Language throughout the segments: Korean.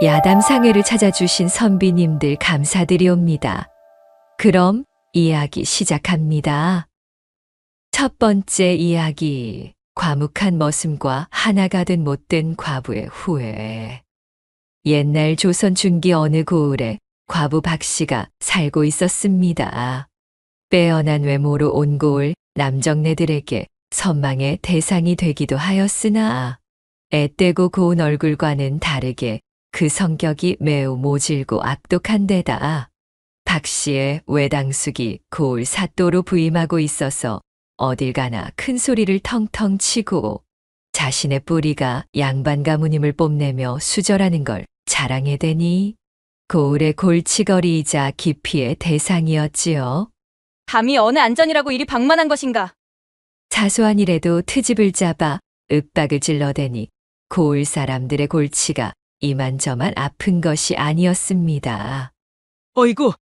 야담상회를 찾아주신 선비님들 감사드리옵니다. 그럼 이야기 시작합니다. 첫 번째 이야기, 과묵한 머슴과 하나가 된 못된 과부의 후회. 옛날 조선 중기 어느 고을에 과부 박씨가 살고 있었습니다. 빼어난 외모로 온 고을 남정네들에게 선망의 대상이 되기도 하였으나 앳되고 고운 얼굴과는 다르게 그 성격이 매우 모질고 악독한 데다 박씨의 외당숙이 고을 사또로 부임하고 있어서 어딜 가나 큰 소리를 텅텅 치고 자신의 뿌리가 양반 가무님을 뽐내며 수절하는 걸 자랑해대니 고을의 골치거리이자 기피의 대상이었지요. 감히 어느 안전이라고 일이 방만한 것인가? 사소한 일에도 트집을 잡아 윽박을 질러대니 고을 사람들의 골치가 이만저만 아픈 것이 아니었습니다. 어이구,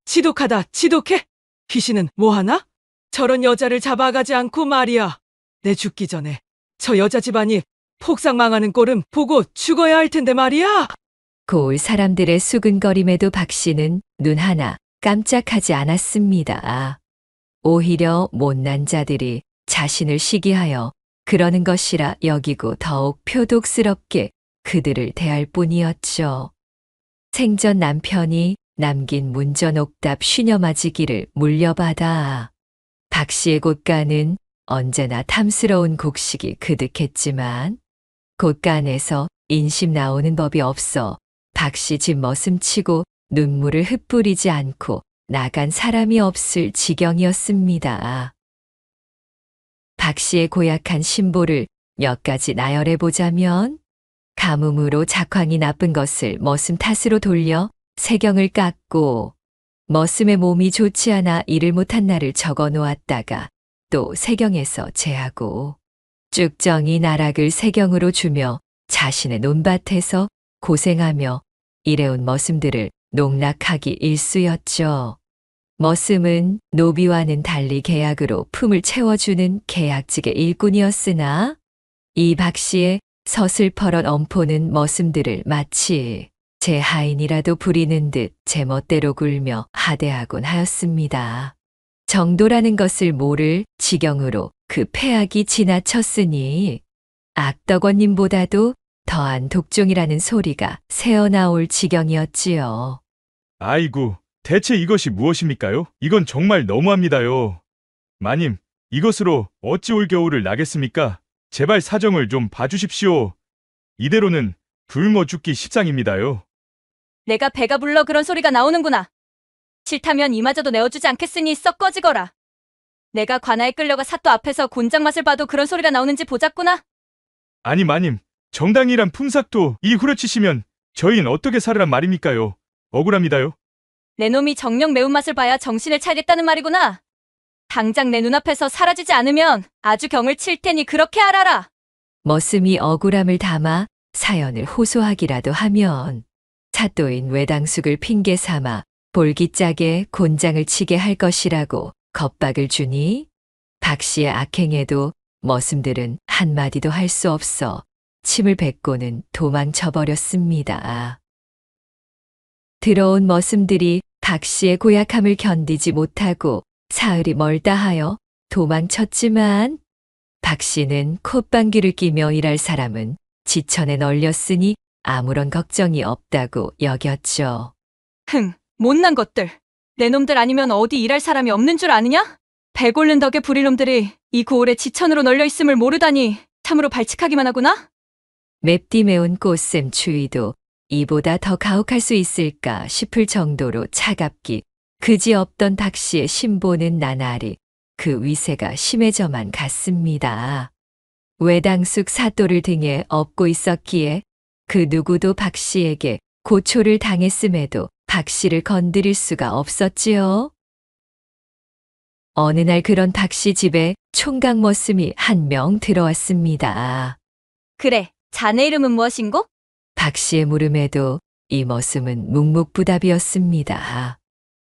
지독하다, 지독해. 귀신은 뭐하나? 저런 여자를 잡아가지 않고 말이야. 내 죽기 전에 저 여자 집안이 폭삭 망하는 꼴은 보고 죽어야 할 텐데 말이야. 고을 사람들의 수근거림에도 박씨는 눈 하나 깜짝하지 않았습니다. 오히려 못난 자들이 자신을 시기하여 그러는 것이라 여기고 더욱 표독스럽게 그들을 대할 뿐이었죠. 생전 남편이 남긴 문전옥답 쉬녀맞이기를 물려받아 박씨의 곳간은 언제나 탐스러운 곡식이 그득했지만 곳간에서 인심 나오는 법이 없어 박씨 집 머슴치고 눈물을 흩뿌리지 않고 나간 사람이 없을 지경이었습니다. 박씨의 고약한 신보를 몇 가지 나열해 보자면 가뭄으로 작황이 나쁜 것을 머슴 탓으로 돌려 세경을 깎고 머슴의 몸이 좋지 않아 일을 못한 날을 적어 놓았다가 또 세경에서 제하고 쭉정이 나락을 세경으로 주며 자신의 논밭에서 고생하며 일해온 머슴들을 농락하기 일쑤였죠. 머슴은 노비와는 달리 계약으로 품을 채워주는 계약직의 일꾼이었으나 이 박씨의 서슬퍼런 엄포는 머슴들을 마치 제 하인이라도 부리는 듯 제멋대로 굴며 하대하곤 하였습니다. 정도라는 것을 모를 지경으로 그 폐악이 지나쳤으니 악덕원님보다도 더한 독종이라는 소리가 새어나올 지경이었지요. 아이고, 대체 이것이 무엇입니까요? 이건 정말 너무합니다요. 마님, 이것으로 어찌 올 겨울을 나겠습니까? 제발 사정을 좀 봐주십시오. 이대로는 굶어 죽기 십상입니다요. 내가 배가 불러 그런 소리가 나오는구나. 싫다면 이마저도 내어주지 않겠으니 썩 꺼지거라. 내가 관아에 끌려가 사또 앞에서 곤장 맛을 봐도 그런 소리가 나오는지 보자꾸나. 아니 마님, 정당이란 품삯도 이 후려치시면 저희는 어떻게 살으란 말입니까요? 억울합니다요. 내 놈이 정녕 매운맛을 봐야 정신을 차리겠다는 말이구나. 당장 내 눈앞에서 사라지지 않으면 아주 경을 칠 테니 그렇게 알아라. 머슴이 억울함을 담아 사연을 호소하기라도 하면 사또인 외당숙을 핑계 삼아 볼기짝에 곤장을 치게 할 것이라고 겁박을 주니 박씨의 악행에도 머슴들은 한마디도 할 수 없어 침을 뱉고는 도망쳐버렸습니다. 들어온 머슴들이 박씨의 고약함을 견디지 못하고 사흘이 멀다 하여 도망쳤지만 박씨는 콧방귀를 끼며 일할 사람은 지천에 널렸으니 아무런 걱정이 없다고 여겼죠. 흥, 못난 것들. 내 놈들 아니면 어디 일할 사람이 없는 줄 아느냐? 배골른 덕에 부릴 놈들이 이 고을에 지천으로 널려 있음을 모르다니 참으로 발칙하기만 하구나? 맵디 매운 꽃샘 추위도 이보다 더 가혹할 수 있을까 싶을 정도로 차갑기 그지없던 박씨의 신보는 나날이 그 위세가 심해져만 갔습니다. 외당숙 사또를 등에 업고 있었기에 그 누구도 박씨에게 고초를 당했음에도 박씨를 건드릴 수가 없었지요. 어느 날 그런 박씨 집에 총각 머슴이 한 명 들어왔습니다. 그래, 자네 이름은 무엇인고? 박씨의 물음에도 이 머슴은 묵묵부답이었습니다.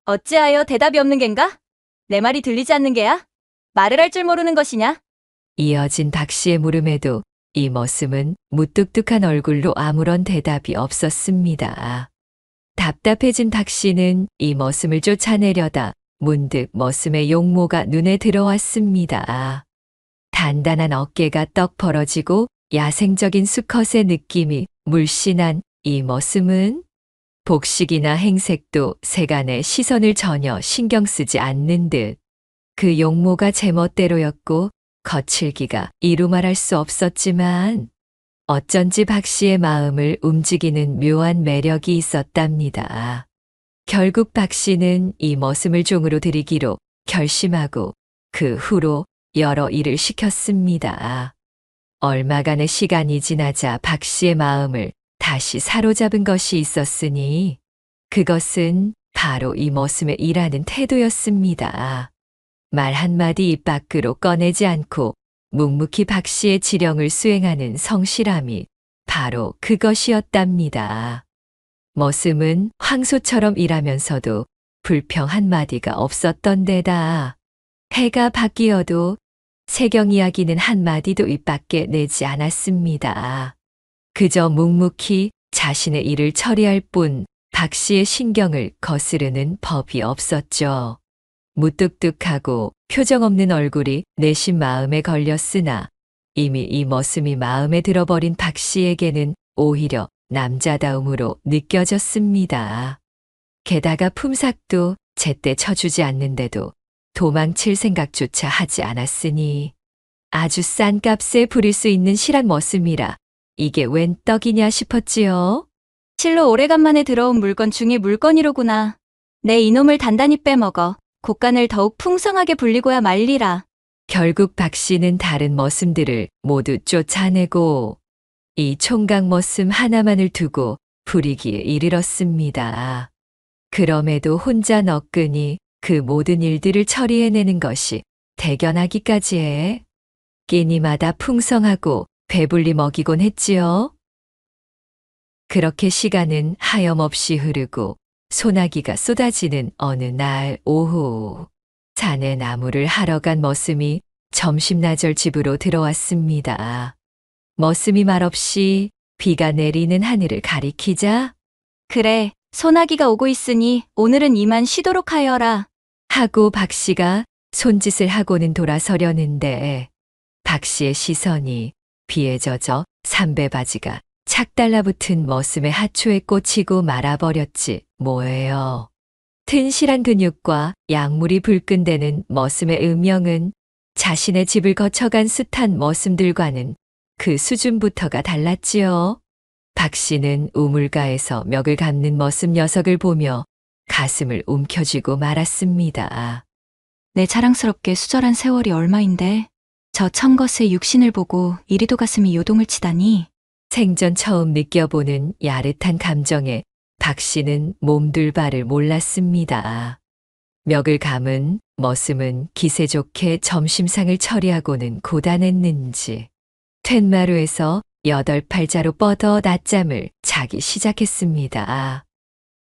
어찌하여 대답이 없는 겐가? 내 말이 들리지 않는 게야? 말을 할 줄 모르는 것이냐? 이어진 박씨의 물음에도 이 머슴은 무뚝뚝한 얼굴로 아무런 대답이 없었습니다. 답답해진 박 씨는 이 머슴을 쫓아내려다 문득 머슴의 용모가 눈에 들어왔습니다. 단단한 어깨가 떡 벌어지고 야생적인 수컷의 느낌이 물씬한 이 머슴은 복식이나 행색도 세간의 시선을 전혀 신경 쓰지 않는 듯 그 용모가 제멋대로였고 거칠기가 이루 말할 수 없었지만 어쩐지 박 씨의 마음을 움직이는 묘한 매력이 있었답니다. 결국 박 씨는 이 머슴을 종으로 들이기로 결심하고 그 후로 여러 일을 시켰습니다. 얼마간의 시간이 지나자 박 씨의 마음을 다시 사로잡은 것이 있었으니 그것은 바로 이 머슴의 일하는 태도였습니다. 말 한마디 입 밖으로 꺼내지 않고 묵묵히 박 씨의 지령을 수행하는 성실함이 바로 그것이었답니다. 머슴은 황소처럼 일하면서도 불평 한마디가 없었던 데다 해가 바뀌어도 세경 이야기는 한마디도 입 밖에 내지 않았습니다. 그저 묵묵히 자신의 일을 처리할 뿐 박 씨의 신경을 거스르는 법이 없었죠. 무뚝뚝하고 표정 없는 얼굴이 내심 마음에 걸렸으나 이미 이 머슴이 마음에 들어버린 박 씨에게는 오히려 남자다움으로 느껴졌습니다. 게다가 품삯도 제때 쳐주지 않는데도 도망칠 생각조차 하지 않았으니 아주 싼 값에 부릴 수 있는 실한 머슴이라 이게 웬 떡이냐 싶었지요. 실로 오래간만에 들어온 물건 중에 물건이로구나. 내 이놈을 단단히 빼먹어 곡간을 더욱 풍성하게 불리고야 말리라. 결국 박 씨는 다른 머슴들을 모두 쫓아내고 이 총각 머슴 하나만을 두고 부리기에 이르렀습니다. 그럼에도 혼자 너끈히 그 모든 일들을 처리해내는 것이 대견하기까지 해 끼니마다 풍성하고 배불리 먹이곤 했지요. 그렇게 시간은 하염없이 흐르고 소나기가 쏟아지는 어느 날 오후 산에 나무를 하러 간 머슴이 점심나절 집으로 들어왔습니다. 머슴이 말없이 비가 내리는 하늘을 가리키자 그래, 소나기가 오고 있으니 오늘은 이만 쉬도록 하여라. 하고 박 씨가 손짓을 하고는 돌아서려는데 박 씨의 시선이 비에 젖어 삼배바지가 착 달라붙은 머슴의 하초에 꽂히고 말아버렸지 뭐예요. 튼실한 근육과 약물이 불끈대는 머슴의 음영은 자신의 집을 거쳐간 숱한 머슴들과는 그 수준부터가 달랐지요. 박 씨는 우물가에서 멱을 감는 머슴 녀석을 보며 가슴을 움켜쥐고 말았습니다. 내 자랑스럽게 수절한 세월이 얼마인데 저 청것의 육신을 보고 이리도 가슴이 요동을 치다니. 생전 처음 느껴보는 야릇한 감정에 박 씨는 몸둘 바를 몰랐습니다. 멱을 감은 머슴은 기세 좋게 점심상을 처리하고는 고단했는지 툇마루에서 8팔자로 뻗어 낮잠을 자기 시작했습니다.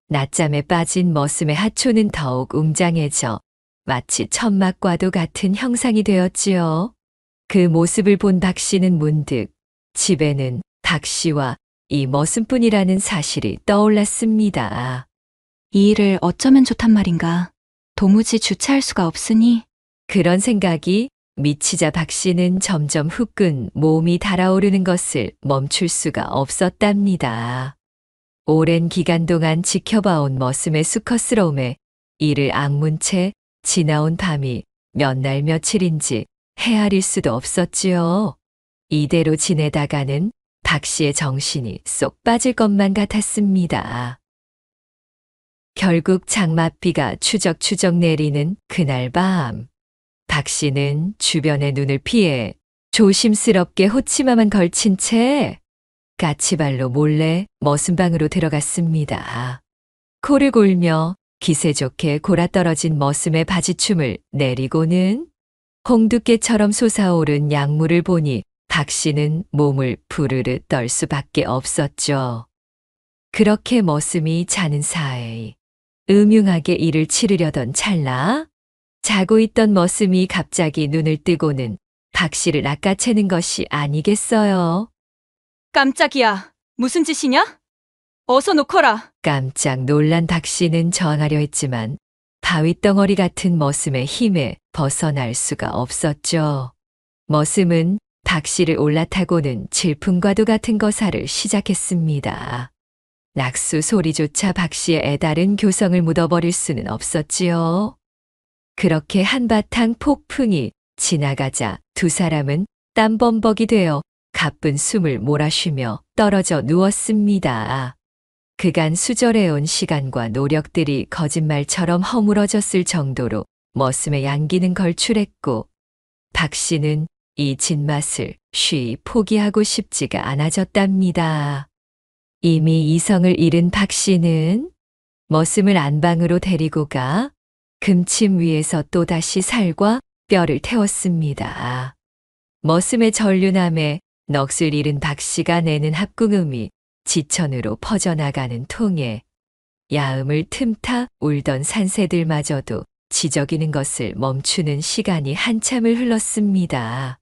낮잠에 빠진 머슴의 하초는 더욱 웅장해져 마치 천막과도 같은 형상이 되었지요. 그 모습을 본 박 씨는 문득 집에는 박 씨와 이 머슴뿐이라는 사실이 떠올랐습니다. 이 일을 어쩌면 좋단 말인가. 도무지 주체할 수가 없으니. 그런 생각이 미치자 박 씨는 점점 후끈 몸이 달아오르는 것을 멈출 수가 없었답니다. 오랜 기간 동안 지켜봐온 머슴의 수컷스러움에 이를 악문 채 지나온 밤이 몇 날 며칠인지 헤아릴 수도 없었지요. 이대로 지내다가는 박 씨의 정신이 쏙 빠질 것만 같았습니다. 결국 장맛비가 추적추적 내리는 그날 밤, 박 씨는 주변의 눈을 피해 조심스럽게 호치마만 걸친 채 까치발로 몰래 머슴방으로 들어갔습니다. 코를 골며 기세 좋게 골아떨어진 머슴의 바지춤을 내리고는 홍두깨처럼 솟아오른 약물을 보니 박 씨는 몸을 부르르 떨 수밖에 없었죠. 그렇게 머슴이 자는 사이 음흉하게 일을 치르려던 찰나 자고 있던 머슴이 갑자기 눈을 뜨고는 박 씨를 낚아채는 것이 아니겠어요? 깜짝이야. 무슨 짓이냐? 어서 놓거라. 깜짝 놀란 박 씨는 전하려 했지만 바위덩어리 같은 머슴의 힘에 벗어날 수가 없었죠. 머슴은 박 씨를 올라타고는 질풍과도 같은 거사를 시작했습니다. 낙수 소리조차 박 씨의 애다른 교성을 묻어버릴 수는 없었지요. 그렇게 한바탕 폭풍이 지나가자 두 사람은 땀범벅이 되어 가쁜 숨을 몰아쉬며 떨어져 누웠습니다. 그간 수절해온 시간과 노력들이 거짓말처럼 허물어졌을 정도로 머슴의 양기는 걸출했고 박 씨는 이 진맛을 쉬이 포기하고 싶지가 않아졌답니다. 이미 이성을 잃은 박 씨는 머슴을 안방으로 데리고 가 금침 위에서 또다시 살과 뼈를 태웠습니다. 머슴의 전륜함에 넋을 잃은 박 씨가 내는 합궁음이 지천으로 퍼져나가는 통에 야음을 틈타 울던 산새들마저도 지저귀는 것을 멈추는 시간이 한참을 흘렀습니다.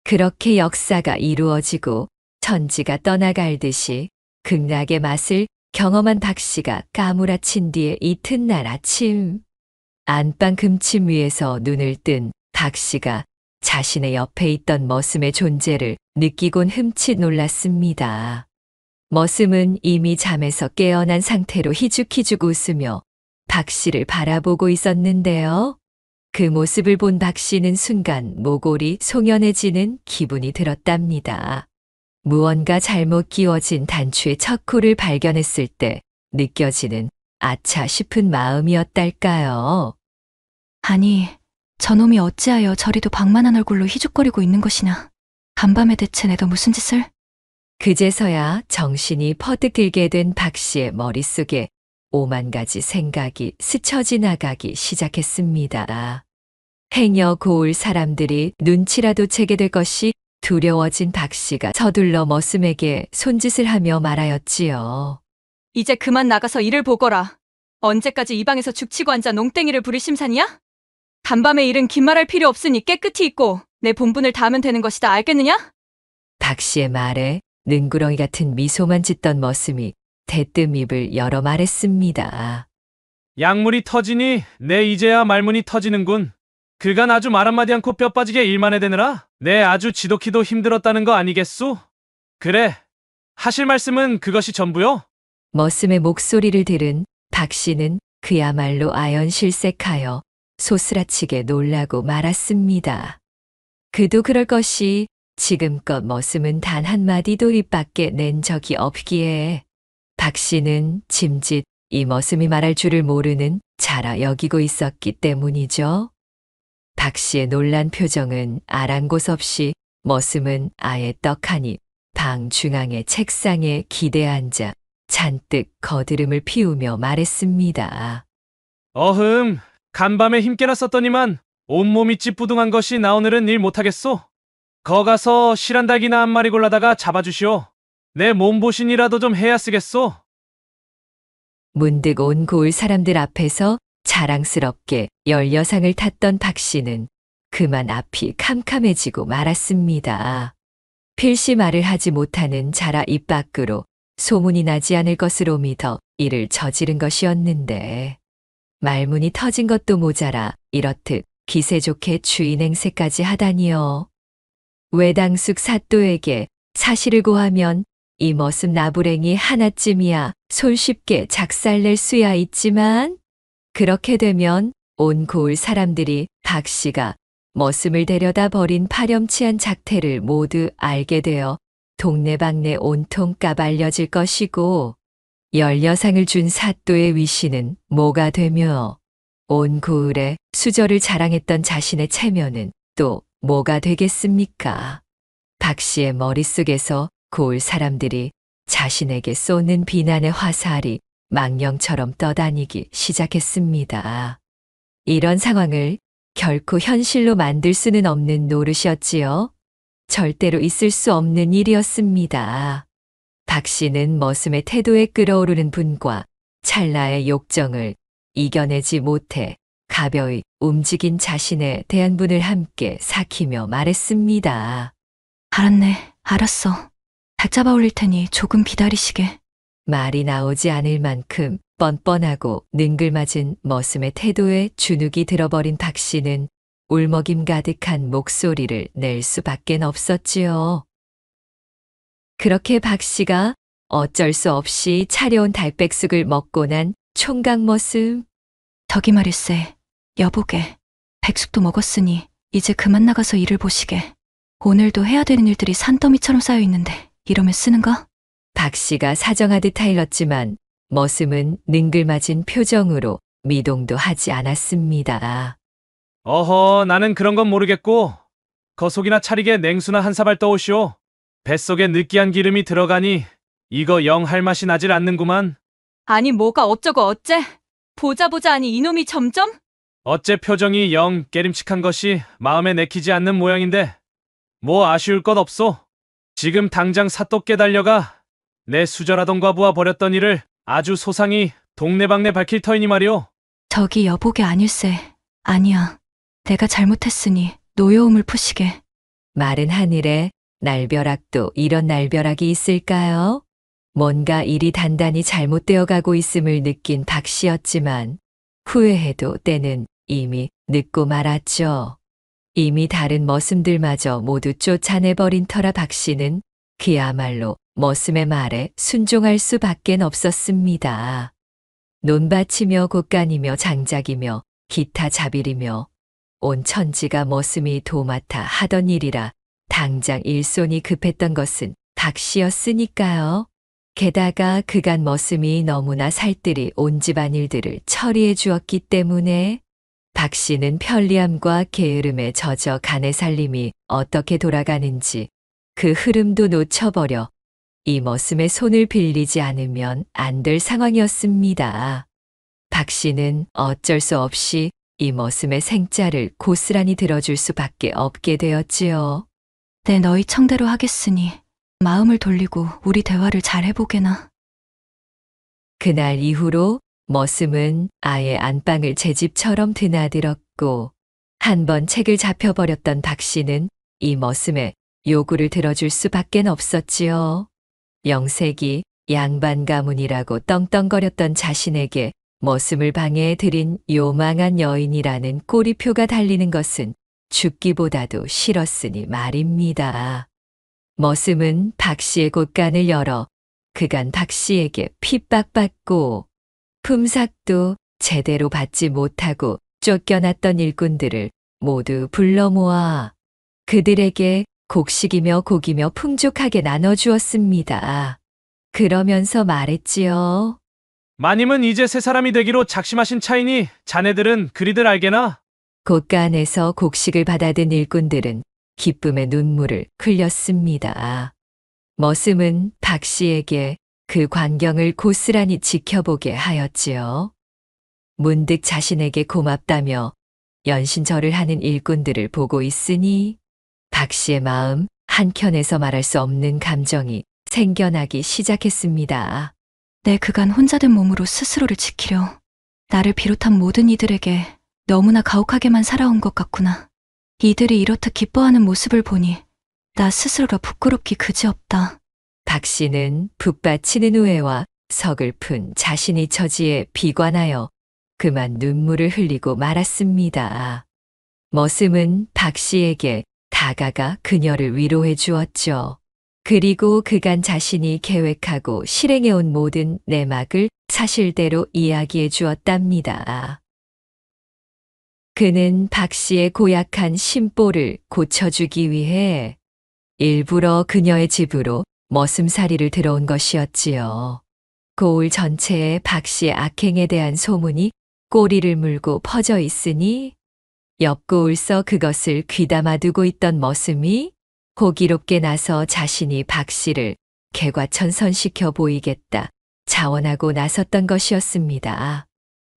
그렇게 역사가 이루어지고 천지가 떠나갈 듯이 극락의 맛을 경험한 박 씨가 까무라친 뒤에 이튿날 아침 안방 금침 위에서 눈을 뜬 박 씨가 자신의 옆에 있던 머슴의 존재를 느끼곤 흠칫 놀랐습니다. 머슴은 이미 잠에서 깨어난 상태로 희죽희죽 웃으며 박 씨를 바라보고 있었는데요. 그 모습을 본 박 씨는 순간 모골이 송연해지는 기분이 들었답니다. 무언가 잘못 끼워진 단추의 척호를 발견했을 때 느껴지는 아차 싶은 마음이었달까요. 아니, 저놈이 어찌하여 저리도 방만한 얼굴로 희죽거리고 있는 것이나. 간밤에 대체 내도 무슨 짓을? 그제서야 정신이 퍼뜩 들게 된 박 씨의 머릿속에 오만 가지 생각이 스쳐 지나가기 시작했습니다. 행여 고을 사람들이 눈치라도 채게 될 것이 두려워진 박 씨가 서둘러 머슴에게 손짓을 하며 말하였지요. 이제 그만 나가서 일을 보거라. 언제까지 이 방에서 죽치고 앉아 농땡이를 부릴 심산이야? 간밤에 일은 긴 말할 필요 없으니 깨끗이 있고 내 본분을 다하면 되는 것이다. 알겠느냐? 박 씨의 말에 능구렁이 같은 미소만 짓던 머슴이 대뜸 입을 열어 말했습니다. 약물이 터지니 내 이제야 말문이 터지는군. 그간 아주 말 한마디 않고 뼈 빠지게 일만 해대느라 내 아주 지독히도 힘들었다는 거 아니겠소? 그래, 하실 말씀은 그것이 전부요? 머슴의 목소리를 들은 박 씨는 그야말로 아연실색하여 소스라치게 놀라고 말았습니다. 그도 그럴 것이 지금껏 머슴은 단 한마디도 입 밖에 낸 적이 없기에 박 씨는 짐짓 이 머슴이 말할 줄을 모르는 자라 여기고 있었기 때문이죠. 박 씨의 놀란 표정은 아랑곳 없이 머슴은 아예 떡하니 방 중앙의 책상에 기대 앉아 잔뜩 거드름을 피우며 말했습니다. 어흠, 간밤에 힘께나 썼더니만 온몸이 찌뿌둥한 것이 나 오늘은 일 못하겠소? 거 가서 실한닭이나 한 마리 골라다가 잡아주시오. 내 몸보신이라도 좀 해야 쓰겠소? 문득 온 고을 사람들 앞에서 자랑스럽게 열여상을 탔던 박 씨는 그만 앞이 캄캄해지고 말았습니다. 필시 말을 하지 못하는 자라 입 밖으로 소문이 나지 않을 것으로 믿어 이를 저지른 것이었는데 말문이 터진 것도 모자라 이렇듯 기세 좋게 주인 행세까지 하다니요. 외당숙 사또에게 사실을 고하면 이 머슴 나부랭이 하나쯤이야 손쉽게 작살낼 수야 있지만 그렇게 되면 온 고을 사람들이 박 씨가 머슴을 데려다 버린 파렴치한 작태를 모두 알게 되어 동네방네 온통 까발려질 것이고 열여상을 준 사또의 위신은 뭐가 되며 온 고을에 수저를 자랑했던 자신의 체면은 또 뭐가 되겠습니까? 박 씨의 머릿속에서 고을 사람들이 자신에게 쏘는 비난의 화살이 망령처럼 떠다니기 시작했습니다. 이런 상황을 결코 현실로 만들 수는 없는 노릇이었지요. 절대로 있을 수 없는 일이었습니다. 박 씨는 머슴의 태도에 끓어오르는 분과 찰나의 욕정을 이겨내지 못해 가벼이 움직인 자신의 대안분을 함께 삭히며 말했습니다. 알았네. 알았어. 닭 잡아 올릴 테니 조금 기다리시게. 말이 나오지 않을 만큼 뻔뻔하고 능글맞은 머슴의 태도에 주눅이 들어버린 박 씨는 울먹임 가득한 목소리를 낼 수밖엔 없었지요. 그렇게 박 씨가 어쩔 수 없이 차려온 달백숙을 먹고 난 총각 머슴. 저기 말일세. 여보게. 백숙도 먹었으니 이제 그만 나가서 일을 보시게. 오늘도 해야 되는 일들이 산더미처럼 쌓여 있는데 이러면 쓰는가? 박 씨가 사정하듯 타일렀지만 머슴은 능글맞은 표정으로 미동도 하지 않았습니다. 어허, 나는 그런 건 모르겠고 거속이나 차리게 냉수나 한 사발 떠오시오. 뱃속에 느끼한 기름이 들어가니 이거 영 할 맛이 나질 않는구만. 아니 뭐가 어쩌고 어째? 보자 하니 이놈이 점점? 어째 표정이 영 깨림칙한 것이 마음에 내키지 않는 모양인데 뭐 아쉬울 것 없소. 지금 당장 사또께 달려가 내 수절하던 과부와 벌였던 일을 아주 소상히 동네방네 밝힐 터이니 말이오. 저기 여보게 아닐세. 아니야. 내가 잘못했으니 노여움을 푸시게. 마른 하늘에 날벼락도 이런 날벼락이 있을까요? 뭔가 일이 단단히 잘못되어 가고 있음을 느낀 박 씨였지만 후회해도 때는 이미 늦고 말았죠. 이미 다른 머슴들마저 모두 쫓아내버린 터라 박 씨는 그야말로 머슴의 말에 순종할 수밖엔 없었습니다. 논밭이며 곳간이며 장작이며 기타 자빌이며 온 천지가 머슴이 도맡아 하던 일이라 당장 일손이 급했던 것은 박 씨였으니까요. 게다가 그간 머슴이 너무나 살뜰히 온 집안일들을 처리해 주었기 때문에 박 씨는 편리함과 게으름에 젖어 간의 살림이 어떻게 돌아가는지 그 흐름도 놓쳐버려 이 머슴의 손을 빌리지 않으면 안 될 상황이었습니다. 박 씨는 어쩔 수 없이 이 머슴의 생짜를 고스란히 들어줄 수밖에 없게 되었지요. 내 너희 청대로 하겠으니 마음을 돌리고 우리 대화를 잘 해보게나. 그날 이후로 머슴은 아예 안방을 제 집처럼 드나들었고 한 번 책을 잡혀버렸던 박 씨는 이 머슴의 요구를 들어줄 수밖엔 없었지요. 영색이 양반 가문이라고 떵떵거렸던 자신에게 머슴을 방해해 들인 요망한 여인이라는 꼬리표가 달리는 것은 죽기보다도 싫었으니 말입니다. 머슴은 박 씨의 곳간을 열어 그간 박 씨에게 핍박받고 품삯도 제대로 받지 못하고 쫓겨났던 일꾼들을 모두 불러 모아 그들에게 곡식이며 고기며 풍족하게 나눠주었습니다. 그러면서 말했지요. 마님은 이제 새 사람이 되기로 작심하신 차이니 자네들은 그리들 알게나? 곳간에서 곡식을 받아든 일꾼들은 기쁨의 눈물을 흘렸습니다. 머슴은 박 씨에게 그 광경을 고스란히 지켜보게 하였지요. 문득 자신에게 고맙다며 연신절을 하는 일꾼들을 보고 있으니 박 씨의 마음 한켠에서 말할 수 없는 감정이 생겨나기 시작했습니다. 내 그간 혼자 된 몸으로 스스로를 지키려 나를 비롯한 모든 이들에게 너무나 가혹하게만 살아온 것 같구나. 이들이 이렇듯 기뻐하는 모습을 보니 나 스스로가 부끄럽기 그지없다. 박 씨는 북받치는 우애와 서글픈 자신의 처지에 비관하여 그만 눈물을 흘리고 말았습니다. 머슴은 박 씨에게 다가가 그녀를 위로해 주었죠. 그리고 그간 자신이 계획하고 실행해온 모든 내막을 사실대로 이야기해 주었답니다. 그는 박 씨의 고약한 심보를 고쳐주기 위해 일부러 그녀의 집으로 머슴살이를 들어온 것이었지요. 고을 전체에 박 씨의 악행에 대한 소문이 꼬리를 물고 퍼져 있으니 옆고을서 그것을 귀담아 두고 있던 머슴이 호기롭게 나서 자신이 박 씨를 개과천선시켜 보이겠다 자원하고 나섰던 것이었습니다.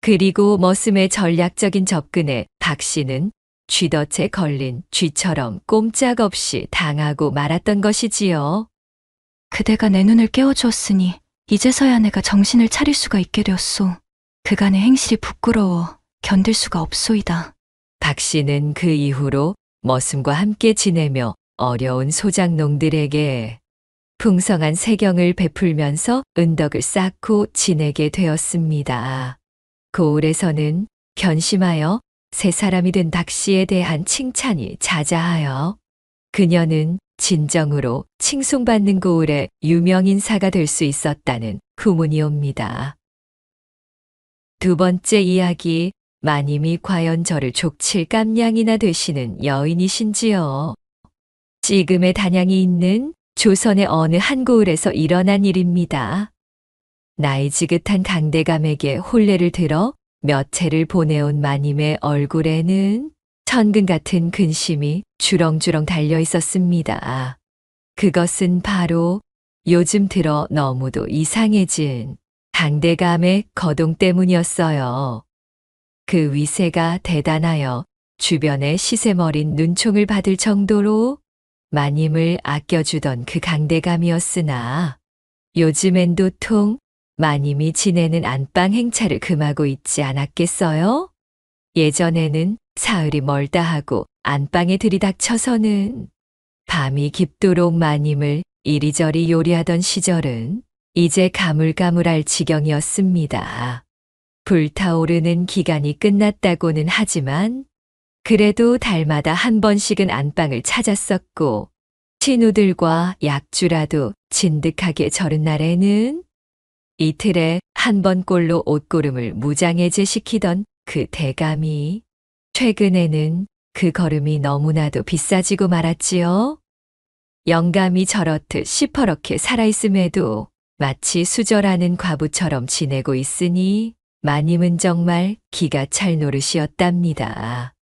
그리고 머슴의 전략적인 접근에 박 씨는 쥐덫에 걸린 쥐처럼 꼼짝없이 당하고 말았던 것이지요. 그대가 내 눈을 깨워주었으니 이제서야 내가 정신을 차릴 수가 있게 되었소. 그간의 행실이 부끄러워 견딜 수가 없소이다. 박 씨는 그 이후로 머슴과 함께 지내며 어려운 소작농들에게 풍성한 세경을 베풀면서 은덕을 쌓고 지내게 되었습니다. 고을에서는 견심하여 새 사람이 된 박 씨에 대한 칭찬이 자자하여 그녀는 진정으로 칭송받는 고을의 유명 인사가 될 수 있었다는 후문이 옵니다. 두 번째 이야기, 마님이 과연 저를 족칠 깜냥이나 되시는 여인이신지요? 지금의 단양이 있는 조선의 어느 한 고을에서 일어난 일입니다. 나이 지긋한 강대감에게 혼례를 들어 몇 해를 보내온 마님의 얼굴에는 천근 같은 근심이 주렁주렁 달려 있었습니다. 그것은 바로 요즘 들어 너무도 이상해진 강대감의 거동 때문이었어요. 그 위세가 대단하여 주변에 시샘어린 눈총을 받을 정도로 마님을 아껴주던 그 강대감이었으나 요즘엔 도통 마님이 지내는 안방 행차를 금하고 있지 않았겠어요? 예전에는 사흘이 멀다 하고 안방에 들이닥쳐서는 밤이 깊도록 마님을 이리저리 요리하던 시절은 이제 가물가물할 지경이었습니다. 불타오르는 기간이 끝났다고는 하지만 그래도 달마다 한 번씩은 안방을 찾았었고 친우들과 약주라도 진득하게 저른 날에는 이틀에 한 번꼴로 옷고름을 무장해제시키던 그 대감이 최근에는 그 걸음이 너무나도 비싸지고 말았지요. 영감이 저렇듯 시퍼렇게 살아있음에도 마치 수절하는 과부처럼 지내고 있으니 마님은 정말 기가 찰 노릇이었답니다.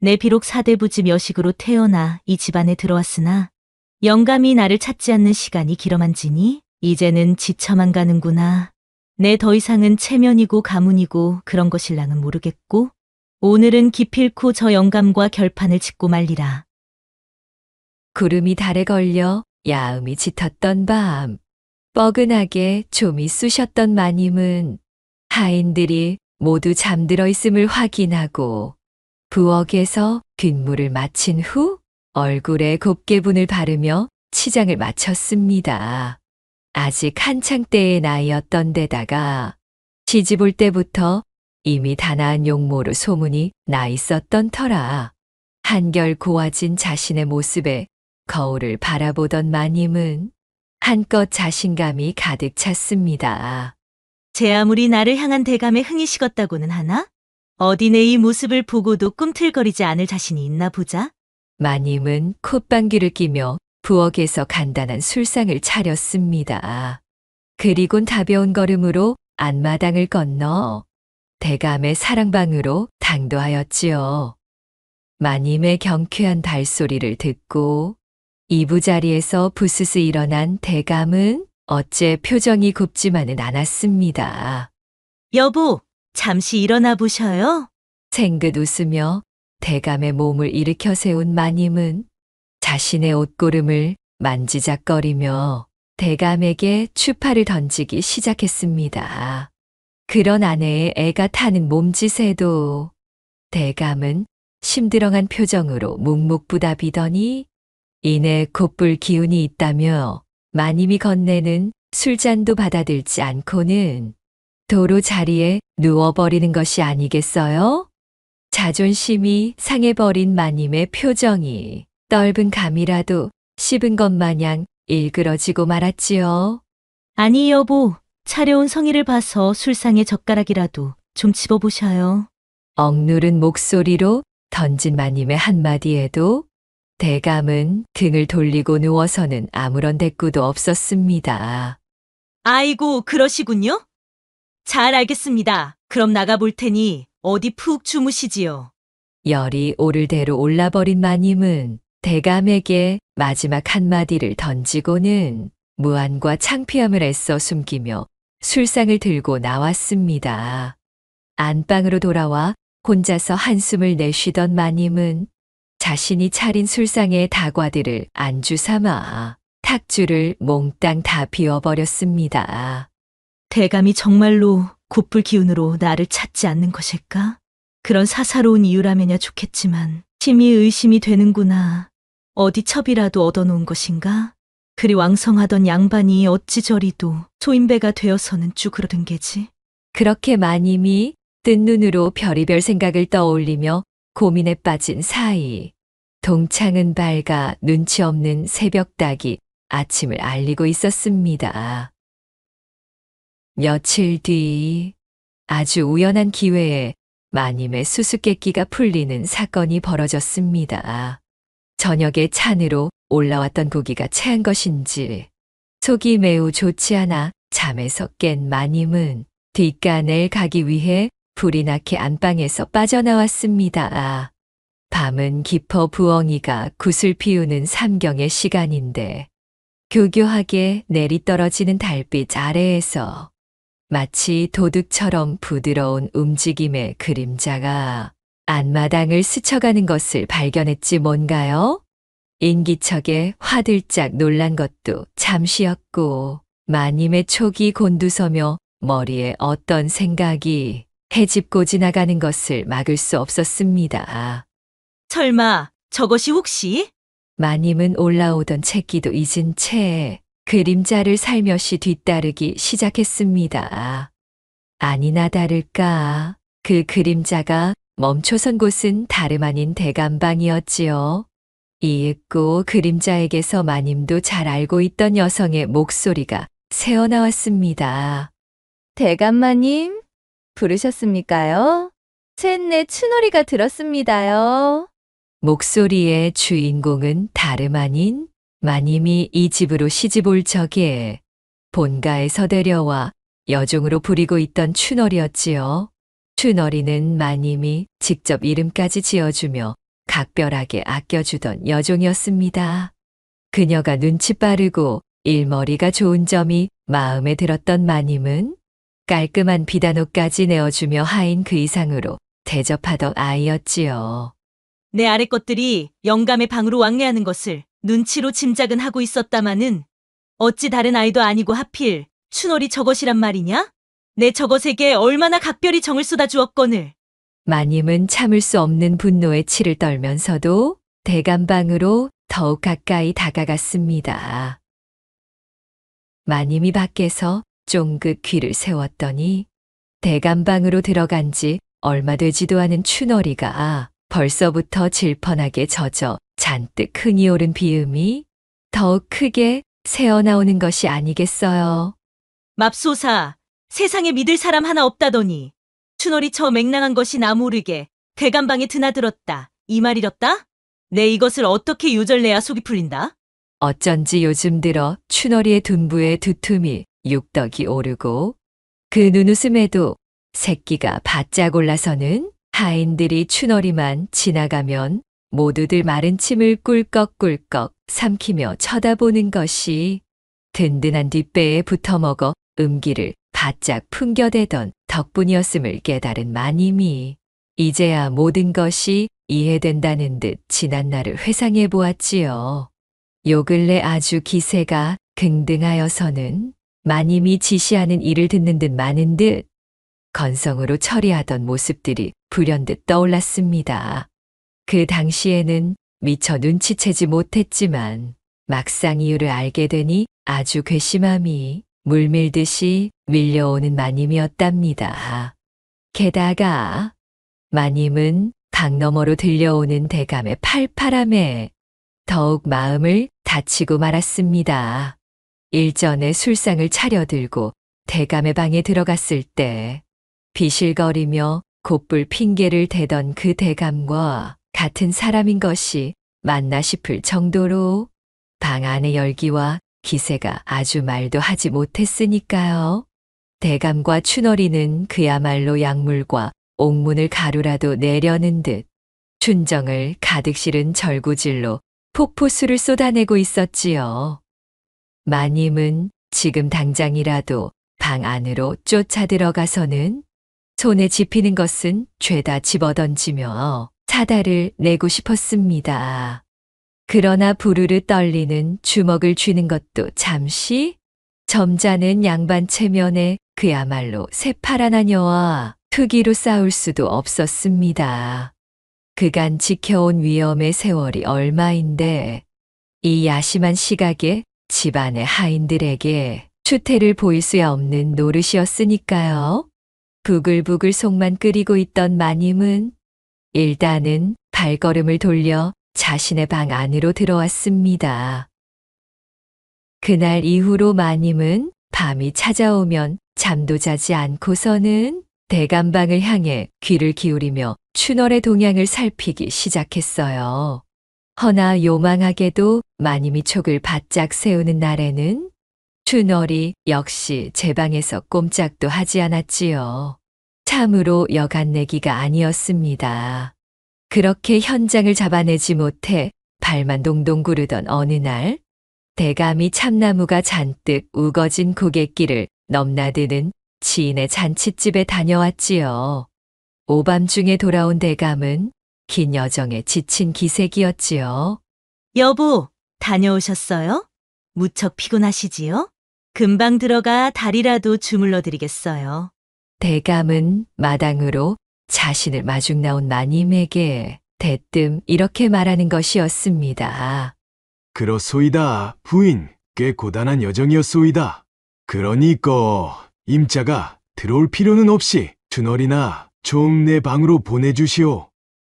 내 비록 사대부집 여식으로 태어나 이 집안에 들어왔으나 영감이 나를 찾지 않는 시간이 길어만지니 이제는 지쳐만 가는구나. 내 더 이상은 체면이고 가문이고 그런 것일랑은 모르겠고 오늘은 기필코 저 영감과 결판을 짓고 말리라. 구름이 달에 걸려 야음이 짙었던 밤, 뻐근하게 좀이 쑤셨던 마님은 하인들이 모두 잠들어 있음을 확인하고 부엌에서 뒷물을 마친 후 얼굴에 곱게 분을 바르며 치장을 마쳤습니다. 아직 한창 때의 나이였던 데다가 시집 올 때부터 이미 단아한 용모로 소문이 나 있었던 터라 한결 고와진 자신의 모습에 거울을 바라보던 마님은 한껏 자신감이 가득 찼습니다. 제 아무리 나를 향한 대감에 흥이 식었다고는 하나? 어디 내 이 모습을 보고도 꿈틀거리지 않을 자신이 있나 보자. 마님은 콧방귀를 끼며 부엌에서 간단한 술상을 차렸습니다. 그리곤 가벼운 걸음으로 안마당을 건너 대감의 사랑방으로 당도하였지요. 마님의 경쾌한 발소리를 듣고 이부자리에서 부스스 일어난 대감은 어째 표정이 곱지만은 않았습니다. 여보, 잠시 일어나 보셔요. 생긋 웃으며 대감의 몸을 일으켜 세운 마님은 자신의 옷고름을 만지작거리며 대감에게 추파를 던지기 시작했습니다. 그런 아내의 애가 타는 몸짓에도 대감은 심드렁한 표정으로 묵묵부답이더니 이내 곧불 기운이 있다며 마님이 건네는 술잔도 받아들지 않고는 도로 자리에 누워버리는 것이 아니겠어요? 자존심이 상해버린 마님의 표정이 떫은 감이라도 씹은 것 마냥 일그러지고 말았지요. 아니 여보, 차려온 성의를 봐서 술상에 젓가락이라도 좀 집어보셔요. 억누른 목소리로 던진 마님의 한마디에도 대감은 등을 돌리고 누워서는 아무런 대꾸도 없었습니다. 아이고, 그러시군요. 잘 알겠습니다. 그럼 나가볼 테니 어디 푹 주무시지요. 열이 오를 대로 올라버린 마님은 대감에게 마지막 한마디를 던지고는 무안과 창피함을 애써 숨기며 술상을 들고 나왔습니다. 안방으로 돌아와 혼자서 한숨을 내쉬던 마님은 자신이 차린 술상의 다과들을 안주 삼아 탁주를 몽땅 다 비워버렸습니다. 대감이 정말로 곧불 기운으로 나를 찾지 않는 것일까? 그런 사사로운 이유라면야 좋겠지만 심히 의심이 되는구나. 어디 첩이라도 얻어놓은 것인가? 그리 왕성하던 양반이 어찌 저리도 소인배가 되어서는 쭈그러든 게지? 그렇게 마님이 뜬 눈으로 별의별 생각을 떠올리며 고민에 빠진 사이 동창은 밝아 눈치 없는 새벽닭이 아침을 알리고 있었습니다. 며칠 뒤 아주 우연한 기회에 마님의 수수께끼가 풀리는 사건이 벌어졌습니다. 저녁에 찬으로 올라왔던 고기가 체한 것인지 속이 매우 좋지 않아 잠에서 깬 마님은 뒷간을 가기 위해 불이 나게 안방에서 빠져나왔습니다. 밤은 깊어 부엉이가 굿을 피우는 삼경의 시간인데 교교하게 내리떨어지는 달빛 아래에서 마치 도둑처럼 부드러운 움직임의 그림자가 안마당을 스쳐가는 것을 발견했지 뭔가요? 인기척에 화들짝 놀란 것도 잠시였고 마님의 촉이 곤두서며 머리에 어떤 생각이 헤집고 지나가는 것을 막을 수 없었습니다. 설마 저것이 혹시? 마님은 올라오던 채기도 잊은 채 그림자를 살며시 뒤따르기 시작했습니다. 아니나 다를까 그 그림자가 멈춰선 곳은 다름 아닌 대감방이었지요. 이윽고 그림자에게서 마님도 잘 알고 있던 여성의 목소리가 새어나왔습니다. 대감마님, 부르셨습니까요? 셋내 춘오리가 들었습니다요. 목소리의 주인공은 다름 아닌 마님이 이 집으로 시집 올 적에 본가에서 데려와 여종으로 부리고 있던 춘월이었지요. 춘월이는 마님이 직접 이름까지 지어주며 각별하게 아껴주던 여종이었습니다. 그녀가 눈치 빠르고 일머리가 좋은 점이 마음에 들었던 마님은 깔끔한 비단옷까지 내어주며 하인 그 이상으로 대접하던 아이였지요. 내 아래 것들이 영감의 방으로 왕래하는 것을 눈치로 짐작은 하고 있었다마는 어찌 다른 아이도 아니고 하필 춘월이 저것이란 말이냐? 내 저것에게 얼마나 각별히 정을 쏟아주었거늘. 마님은 참을 수 없는 분노에 치를 떨면서도 대감방으로 더욱 가까이 다가갔습니다. 마님이 밖에서 쫑긋 귀를 세웠더니 대감방으로 들어간 지 얼마 되지도 않은 춘월이가 벌써부터 질펀하게 젖어 잔뜩 흥이 오른 비음이 더욱 크게 새어나오는 것이 아니겠어요. 맙소사, 세상에 믿을 사람 하나 없다더니 춘월이 저 맹랑한 것이 나 모르게 대감방에 드나들었다. 이 말이렸다? 내 이것을 어떻게 요절내야 속이 풀린다? 어쩐지 요즘 들어 춘월이의 둔부에 두툼이 육덕이 오르고 그 눈웃음에도 새끼가 바짝 올라서는 하인들이 춘월이만 지나가면 모두들 마른 침을 꿀꺽꿀꺽 삼키며 쳐다보는 것이 든든한 뒷배에 붙어먹어 음기를 바짝 풍겨대던 덕분이었음을 깨달은 마님이 이제야 모든 것이 이해된다는 듯 지난 날을 회상해 보았지요. 요 근래 아주 기세가 긍등하여서는 마님이 지시하는 일을 듣는 듯 마는 듯 건성으로 처리하던 모습들이 불현듯 떠올랐습니다. 그 당시에는 미처 눈치채지 못했지만 막상 이유를 알게 되니 아주 괘씸함이 물밀듯이 밀려오는 마님이었답니다. 게다가 마님은 방 너머로 들려오는 대감의 팔팔함에 더욱 마음을 다치고 말았습니다. 일전에 술상을 차려들고 대감의 방에 들어갔을 때 비실거리며 곧불 핑계를 대던 그 대감과 같은 사람인 것이 맞나 싶을 정도로 방 안의 열기와 기세가 아주 말도 하지 못했으니까요. 대감과 춘월이는 그야말로 약물과 옥문을 가루라도 내려는 듯 춘정을 가득 실은 절구질로 폭포수를 쏟아내고 있었지요. 마님은 지금 당장이라도 방 안으로 쫓아 들어가서는 손에 집히는 것은 죄다 집어던지며 사달을 내고 싶었습니다. 그러나 부르르 떨리는 주먹을 쥐는 것도 잠시 점잖은 양반 체면에 그야말로 새파란 하녀와 투기로 싸울 수도 없었습니다. 그간 지켜온 위엄의 세월이 얼마인데 이 야심한 시각에 집안의 하인들에게 추태를 보일 수야 없는 노릇이었으니까요. 부글부글 속만 끓이고 있던 마님은 일단은 발걸음을 돌려 자신의 방 안으로 들어왔습니다. 그날 이후로 마님은 밤이 찾아오면 잠도 자지 않고서는 대감방을 향해 귀를 기울이며 춘월의 동향을 살피기 시작했어요. 허나 요망하게도 마님이 촉을 바짝 세우는 날에는 춘월이 역시 제 방에서 꼼짝도 하지 않았지요. 참으로 여간내기가 아니었습니다. 그렇게 현장을 잡아내지 못해 발만 동동 구르던 어느 날 대감이 참나무가 잔뜩 우거진 고갯길을 넘나드는 지인의 잔칫집에 다녀왔지요. 오밤중에 돌아온 대감은 긴 여정에 지친 기색이었지요. 여보, 다녀오셨어요? 무척 피곤하시지요? 금방 들어가 다리라도 주물러 드리겠어요. 대감은 마당으로 자신을 마중 나온 마님에게 대뜸 이렇게 말하는 것이었습니다. 그렇소이다, 부인. 꽤 고단한 여정이었소이다. 그러니까 임자가 들어올 필요는 없이 춘월이나 좀 내 방으로 보내주시오.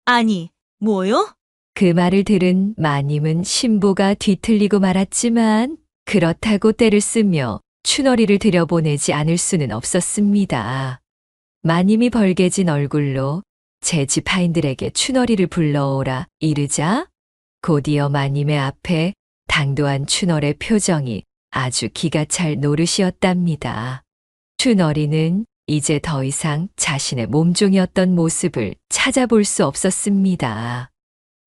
아니, 뭐요? 그 말을 들은 마님은 신보가 뒤틀리고 말았지만 그렇다고 때를 쓰며 춘월이를 들여보내지 않을 수는 없었습니다. 마님이 벌개진 얼굴로 제 집 하인들에게 춘월이를 불러오라 이르자 곧이어 마님의 앞에 당도한 춘월의 표정이 아주 기가 찰 노릇이었답니다. 춘월이는 이제 더 이상 자신의 몸종이었던 모습을 찾아볼 수 없었습니다.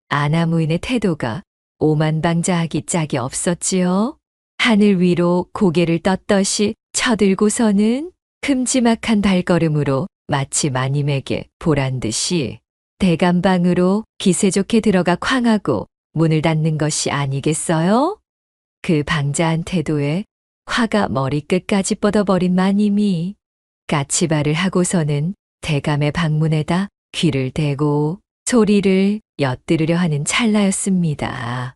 아나무인의 태도가 오만방자하기 짝이 없었지요. 하늘 위로 고개를 떳떳이 쳐들고서는 큼지막한 발걸음으로 마치 마님에게 보란 듯이 대감방으로 기세 좋게 들어가 쾅하고 문을 닫는 것이 아니겠어요? 그 방자한 태도에 화가 머리끝까지 뻗어버린 마님이 까치발을 하고서는 대감의 방문에다 귀를 대고 소리를 엿들으려 하는 찰나였습니다.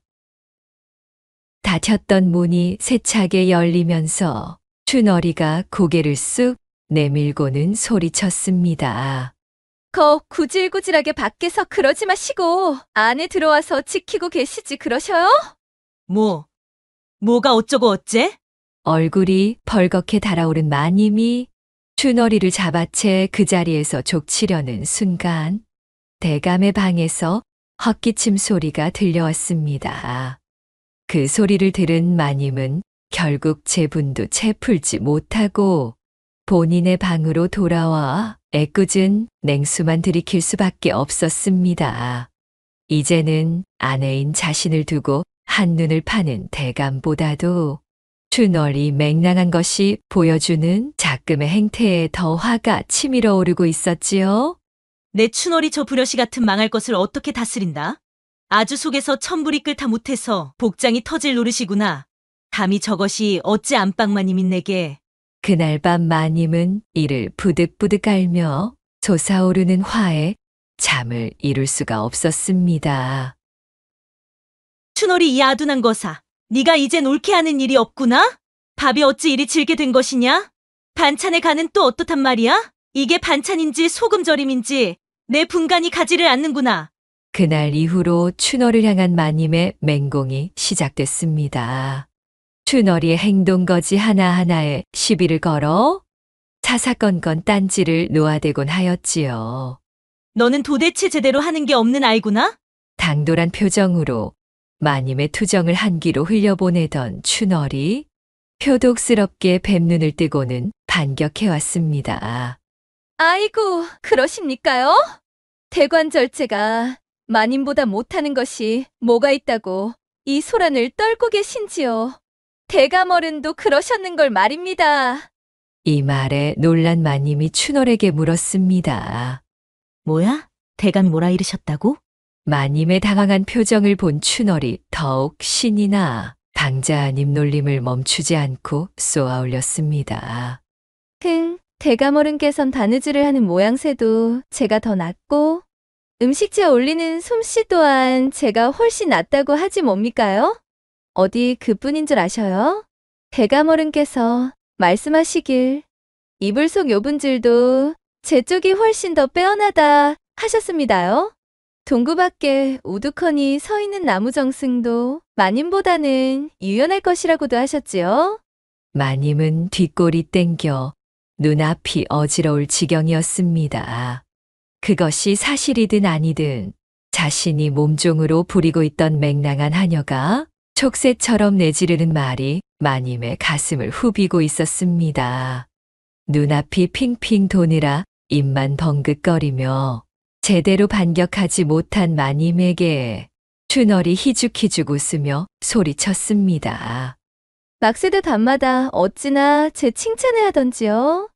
닫혔던 문이 세차게 열리면서 춘월이가 고개를 쑥 내밀고는 소리쳤습니다. 구질구질하게 밖에서 그러지 마시고 안에 들어와서 지키고 계시지 그러셔요? 뭐가 어쩌고 어째? 얼굴이 벌겋게 달아오른 마님이 춘월이를 잡아채 그 자리에서 족치려는 순간 대감의 방에서 헛기침 소리가 들려왔습니다. 그 소리를 들은 마님은 결국 제분도 채 풀지 못하고 본인의 방으로 돌아와 애꿎은 냉수만 들이킬 수밖에 없었습니다. 이제는 아내인 자신을 두고 한눈을 파는 대감보다도 춘월이 맹랑한 것이 보여주는 작금의 행태에 더 화가 치밀어 오르고 있었지요. 내 춘월이 저 불효시 같은 망할 것을 어떻게 다스린다? 아주 속에서 천불이 끓다 못해서 복장이 터질 노릇이구나. 감히 저것이 어찌 안방마님인 내게. 그날 밤 마님은 이를 부득부득 깔며 솟아오르는 화에 잠을 이룰 수가 없었습니다. 춘월이 이 아둔한 거사. 네가 이젠 옳게 하는 일이 없구나? 밥이 어찌 이리 질게 된 것이냐? 반찬에 간은 또 어떻단 말이야? 이게 반찬인지 소금절임인지 내 분간이 가지를 않는구나. 그날 이후로 춘월을 향한 마님의 맹공이 시작됐습니다. 춘월이의 행동거지 하나하나에 시비를 걸어 사사건건 딴지를 놓아대곤 하였지요. 너는 도대체 제대로 하는 게 없는 아이구나? 당돌한 표정으로 마님의 투정을 한 귀로 흘려보내던 춘월이 표독스럽게 뱀눈을 뜨고는 반격해왔습니다. 아이고, 그러십니까요? 대관절제가 마님보다 못하는 것이 뭐가 있다고 이 소란을 떨고 계신지요. 대감 어른도 그러셨는 걸 말입니다. 이 말에 놀란 마님이 춘월에게 물었습니다. 뭐야? 대감이 뭐라 이르셨다고? 마님의 당황한 표정을 본 춘월이 더욱 신이 나 방자한 입놀림을 멈추지 않고 쏘아올렸습니다. 대감어른께선 바느질을 하는 모양새도 제가 더 낫고 음식지에 올리는 솜씨 또한 제가 훨씬 낫다고 하지 뭡니까요? 어디 그뿐인 줄 아셔요? 대감어른께서 말씀하시길 이불 속 요분질도 제 쪽이 훨씬 더 빼어나다 하셨습니다요. 동구 밖에 우두커니 서 있는 나무 정승도 마님보다는 유연할 것이라고도 하셨지요. 마님은 뒷골이 땡겨 눈앞이 어지러울 지경이었습니다. 그것이 사실이든 아니든 자신이 몸종으로 부리고 있던 맹랑한 하녀가 촉새처럼 내지르는 말이 마님의 가슴을 후비고 있었습니다. 눈앞이 핑핑 도느라 입만 벙긋거리며 제대로 반격하지 못한 마님에게 춘월이 희죽희죽 웃으며 소리쳤습니다. 막새도 밤마다 어찌나 제 칭찬을 하던지요.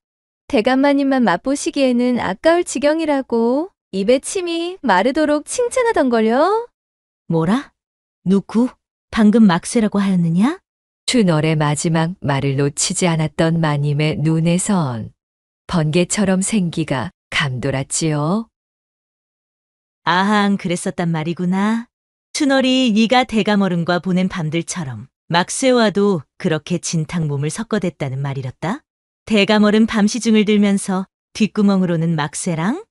대감마님만 맛보시기에는 아까울 지경이라고 입에 침이 마르도록 칭찬하던걸요. 뭐라? 누구? 방금 막새라고 하였느냐? 춘월의 마지막 말을 놓치지 않았던 마님의 눈에선 번개처럼 생기가 감돌았지요. 아항, 그랬었단 말이구나. 춘월이 네가 대감어른과 보낸 밤들처럼 막새와도 그렇게 진탕 몸을 섞어댔다는 말이었다. 대감어른 밤시중을 들면서 뒷구멍으로는 막새랑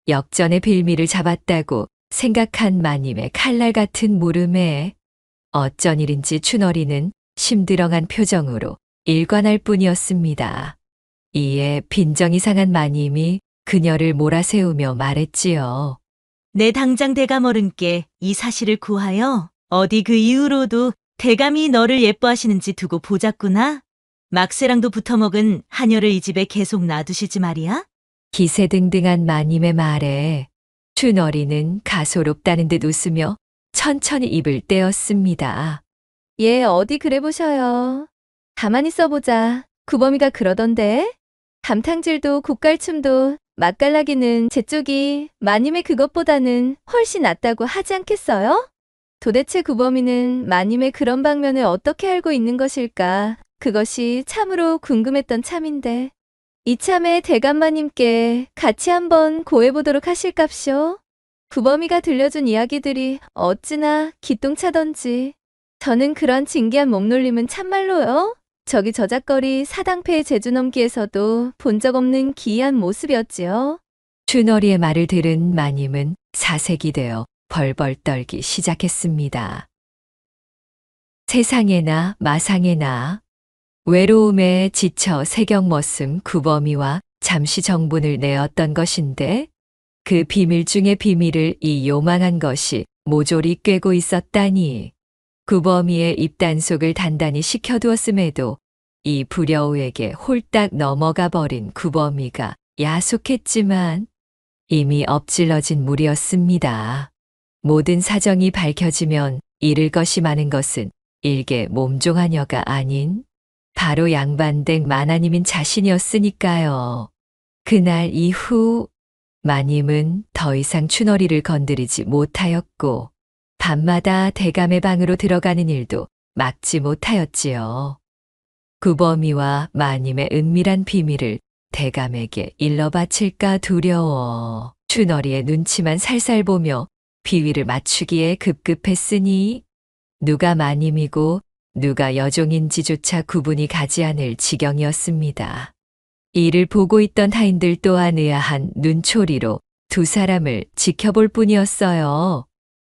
역전의 빌미를 잡았다고 생각한 마님의 칼날 같은 물음에 어쩐 일인지 춘월이는 심드렁한 표정으로 일관할 뿐이었습니다. 이에 빈정이 상한 마님이 그녀를 몰아세우며 말했지요. 내 당장 대감어른께 이 사실을 구하여 어디 그 이후로도 대감이 너를 예뻐하시는지 두고 보자꾸나. 막새랑도 붙어먹은 하녀를 이 집에 계속 놔두시지 말이야. 기세등등한 마님의 말에 춘월이는 가소롭다는 듯 웃으며 천천히 입을 떼었습니다. 예, 어디 그래 보셔요. 가만히 써보자. 구범이가 그러던데. 담탕질도 국갈춤도 맛깔나기는 제 쪽이 마님의 그것보다는 훨씬 낫다고 하지 않겠어요? 도대체 구범이는 마님의 그런 방면을 어떻게 알고 있는 것일까? 그것이 참으로 궁금했던 참인데. 이참에 대감마님께 같이 한번 고해보도록 하실갑쇼. 구범이가 들려준 이야기들이 어찌나 기똥차던지. 저는 그런 진기한 몸놀림은 참말로요. 저기 저작거리 사당패의 제주넘기에서도 본 적 없는 기이한 모습이었지요. 춘월이의 말을 들은 마님은 사색이 되어 벌벌 떨기 시작했습니다. 세상에나 마상에나 외로움에 지쳐 새경 머슴 구범이와 잠시 정분을 내었던 것인데 그 비밀 중의 비밀을 이 요망한 것이 모조리 꿰고 있었다니. 구범이의 입단속을 단단히 시켜두었음에도 이 불여우에게 홀딱 넘어가 버린 구범이가 야속했지만 이미 엎질러진 물이었습니다. 모든 사정이 밝혀지면 잃을 것이 많은 것은 일개 몸종하녀가 아닌 바로 양반댁 마나님인 자신이었으니까요. 그날 이후 마님은 더 이상 춘월이를 건드리지 못하였고 밤마다 대감의 방으로 들어가는 일도 막지 못하였지요. 구범이와 마님의 은밀한 비밀을 대감에게 일러 바칠까 두려워 춘월이의 눈치만 살살 보며 비위를 맞추기에 급급했으니 누가 마님이고 누가 여종인지조차 구분이 가지 않을 지경이었습니다. 이를 보고 있던 타인들 또한 의아한 눈초리로 두 사람을 지켜볼 뿐이었어요.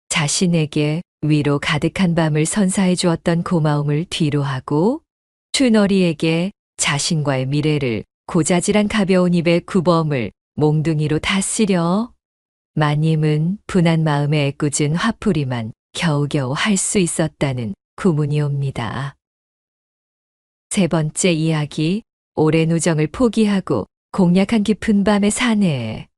자신에게 위로 가득한 밤을 선사해 주었던 고마움을 뒤로 하고 춘월이에게 자신과의 미래를 고자질한 가벼운 입의 구범을 몽둥이로 다스려 마님은 분한 마음에 애꿎은 화풀이만 겨우겨우 할 수 있었다는 구문이 옵니다. 세 번째 이야기, 오랜 우정을 포기하고 공략한 깊은 밤의 사내.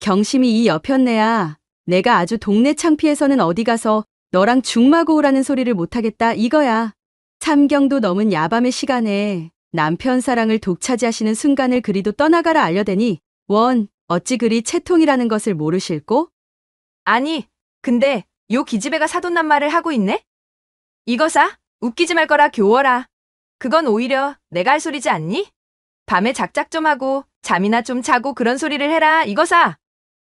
경심이 이 여편네야. 내가 아주 동네 창피해서는 어디 가서 너랑 죽마고우라는 소리를 못하겠다 이거야. 삼경도 넘은 야밤의 시간에 남편 사랑을 독차지하시는 순간을 그리도 떠나가라 알려대니 원 어찌 그리 채통이라는 것을 모르실꼬? 아니, 근데 요 기집애가 사돈난 말을 하고 있네? 이거사 웃기지 말 거라 교워라. 그건 오히려 내가 할 소리지 않니? 밤에 작작 좀 하고 잠이나 좀 자고 그런 소리를 해라 이거사.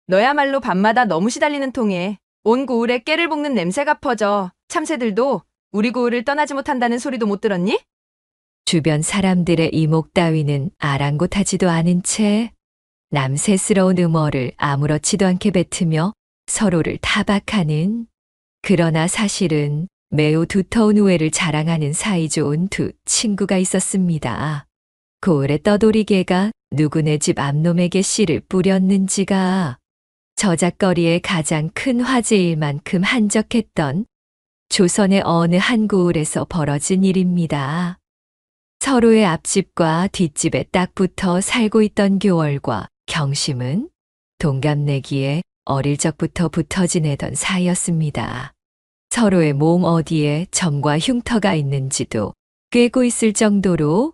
너야말로 밤마다 너무 시달리는 통에 온 고을에 깨를 볶는 냄새가 퍼져 참새들도 우리 고을을 떠나지 못한다는 소리도 못 들었니? 주변 사람들의 이목 따위는 아랑곳하지도 않은 채 남새스러운 음어를 아무렇지도 않게 뱉으며 서로를 타박하는, 그러나 사실은 매우 두터운 우애를 자랑하는 사이좋은 두 친구가 있었습니다. 고을의 떠돌이개가 누구네 집 앞놈에게 씨를 뿌렸는지가 저작거리의 가장 큰 화제일 만큼 한적했던 조선의 어느 한 고을에서 벌어진 일입니다. 서로의 앞집과 뒷집에 딱 붙어 살고 있던 교월과 경심은 동갑내기에 어릴 적부터 붙어 지내던 사이였습니다. 서로의 몸 어디에 점과 흉터가 있는지도 꿰고 있을 정도로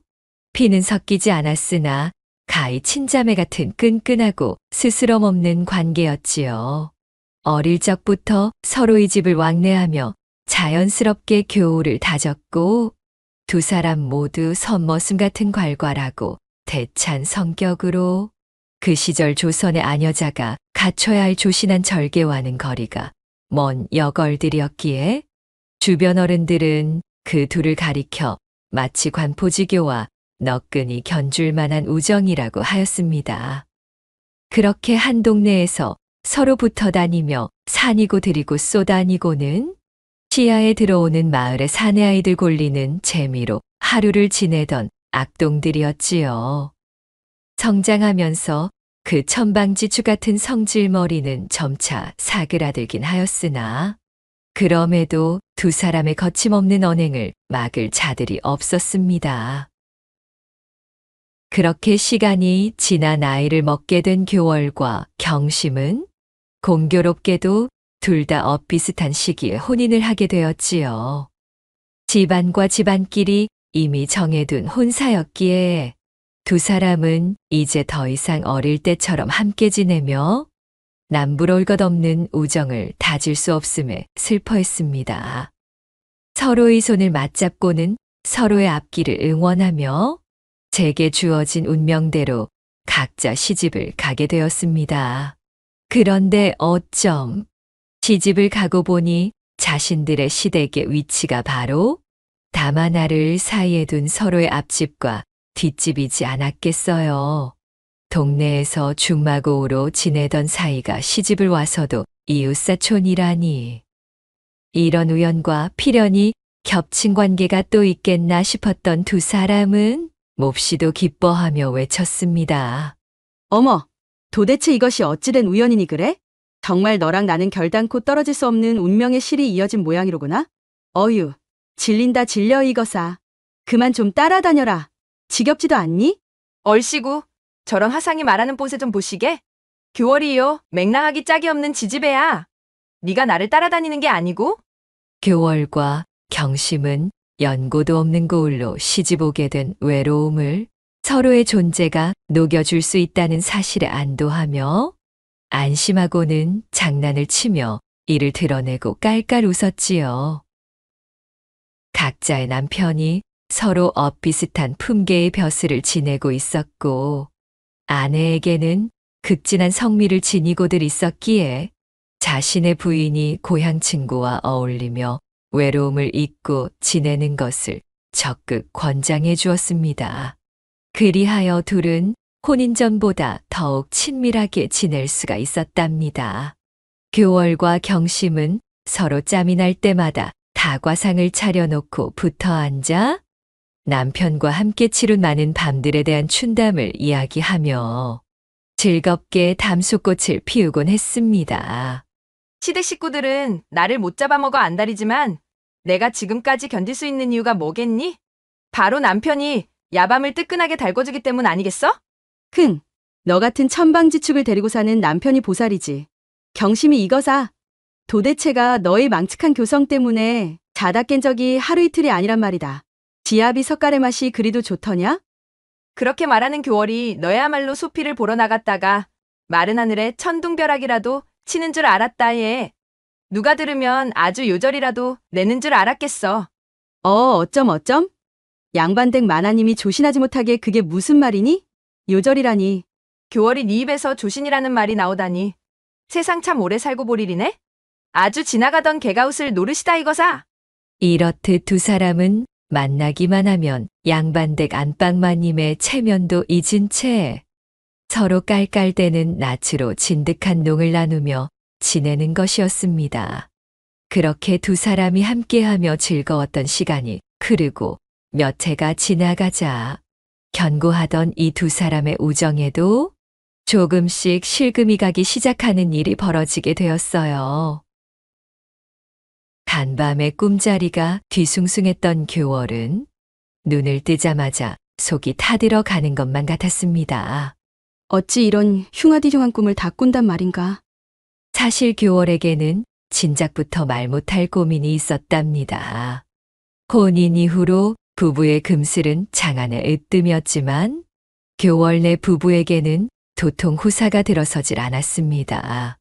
피는 섞이지 않았으나 가히 친자매 같은 끈끈하고 스스럼 없는 관계였지요. 어릴 적부터 서로의 집을 왕래하며 자연스럽게 교우를 다졌고 두 사람 모두 선머슴 같은 괄괄하고 대찬 성격으로 그 시절 조선의 아녀자가 갖춰야 할 조신한 절개와는 거리가 먼 여걸들이었기에 주변 어른들은 그 둘을 가리켜 마치 관포지교와 너끈히 견줄 만한 우정이라고 하였습니다. 그렇게 한 동네에서 서로 붙어 다니며 산이고 들이고 쏘다니고는 시야에 들어오는 마을의 사내 아이들 골리는 재미로 하루를 지내던 악동들이었지요. 성장하면서 그 천방지축 같은 성질머리는 점차 사그라들긴 하였으나 그럼에도 두 사람의 거침없는 언행을 막을 자들이 없었습니다. 그렇게 시간이 지나 나이를 먹게 된 교월과 경심은 공교롭게도 둘 다 엇비슷한 시기에 혼인을 하게 되었지요. 집안과 집안끼리 이미 정해둔 혼사였기에 두 사람은 이제 더 이상 어릴 때처럼 함께 지내며 남부러울 것 없는 우정을 다질 수 없음에 슬퍼했습니다. 서로의 손을 맞잡고는 서로의 앞길을 응원하며 제게 주어진 운명대로 각자 시집을 가게 되었습니다. 그런데 어쩜 시집을 가고 보니 자신들의 시댁의 위치가 바로 담 하나를 사이에 둔 서로의 앞집과 뒷집이지 않았겠어요. 동네에서 중마고우로 지내던 사이가 시집을 와서도 이웃사촌이라니. 이런 우연과 필연이 겹친 관계가 또 있겠나 싶었던 두 사람은 몹시도 기뻐하며 외쳤습니다. 어머, 도대체 이것이 어찌된 우연이니 그래? 정말 너랑 나는 결단코 떨어질 수 없는 운명의 실이 이어진 모양이로구나. 어휴, 질린다 질려 이거사. 그만 좀 따라다녀라. 지겹지도 않니? 얼씨구, 저런 화상이 말하는 뽐새 좀 보시게. 교월이요, 맹랑하기 짝이 없는 지지배야. 네가 나를 따라다니는 게 아니고? 교월과 경심은 연고도 없는 고을로 시집 오게 된 외로움을 서로의 존재가 녹여줄 수 있다는 사실에 안도하며 안심하고는 장난을 치며 이를 드러내고 깔깔 웃었지요. 각자의 남편이 서로 엇비슷한 품계의 벼슬을 지내고 있었고 아내에게는 극진한 성미를 지니고들 있었기에 자신의 부인이 고향 친구와 어울리며 외로움을 잊고 지내는 것을 적극 권장해 주었습니다. 그리하여 둘은 혼인 전보다 더욱 친밀하게 지낼 수가 있었답니다. 교월과 경심은 서로 짬이 날 때마다 다과상을 차려놓고 붙어 앉아 남편과 함께 치룬 많은 밤들에 대한 춘담을 이야기하며 즐겁게 담소꽃을 피우곤 했습니다. 시댁 식구들은 나를 못 잡아먹어 안달이지만 내가 지금까지 견딜 수 있는 이유가 뭐겠니? 바로 남편이 야밤을 뜨끈하게 달궈주기 때문 아니겠어? 너 같은 천방지축을 데리고 사는 남편이 보살이지. 경심이 이거사. 도대체가 너의 망측한 교성 때문에 자다 깬 적이 하루 이틀이 아니란 말이다. 지압이 석갈의 맛이 그리도 좋더냐? 그렇게 말하는 교월이 너야말로 소피를 보러 나갔다가 마른 하늘에 천둥벼락이라도 치는 줄 알았다 얘. 누가 들으면 아주 요절이라도 내는 줄 알았겠어. 어쩜? 양반댁 마나님이 조신하지 못하게 그게 무슨 말이니? 요절이라니. 교월이 네 입에서 조신이라는 말이 나오다니. 세상 참 오래 살고 볼 일이네? 아주 지나가던 개가웃을 노르시다 이거사. 이렇듯 두 사람은 만나기만 하면 양반댁 안방마님의 체면도 잊은 채 서로 깔깔대는 낯으로 진득한 농을 나누며 지내는 것이었습니다. 그렇게 두 사람이 함께하며 즐거웠던 시간이 흐르고 몇 해가 지나가자 견고하던 이 두 사람의 우정에도 조금씩 실금이 가기 시작하는 일이 벌어지게 되었어요. 간밤에 꿈자리가 뒤숭숭했던 교월은 눈을 뜨자마자 속이 타들어가는 것만 같았습니다. 어찌 이런 흉하디흉한 꿈을 다 꾼단 말인가? 사실 교월에게는 진작부터 말 못할 고민이 있었답니다. 혼인 이후로 부부의 금슬은 장안의 으뜸이었지만 교월 내 부부에게는 도통 후사가 들어서질 않았습니다.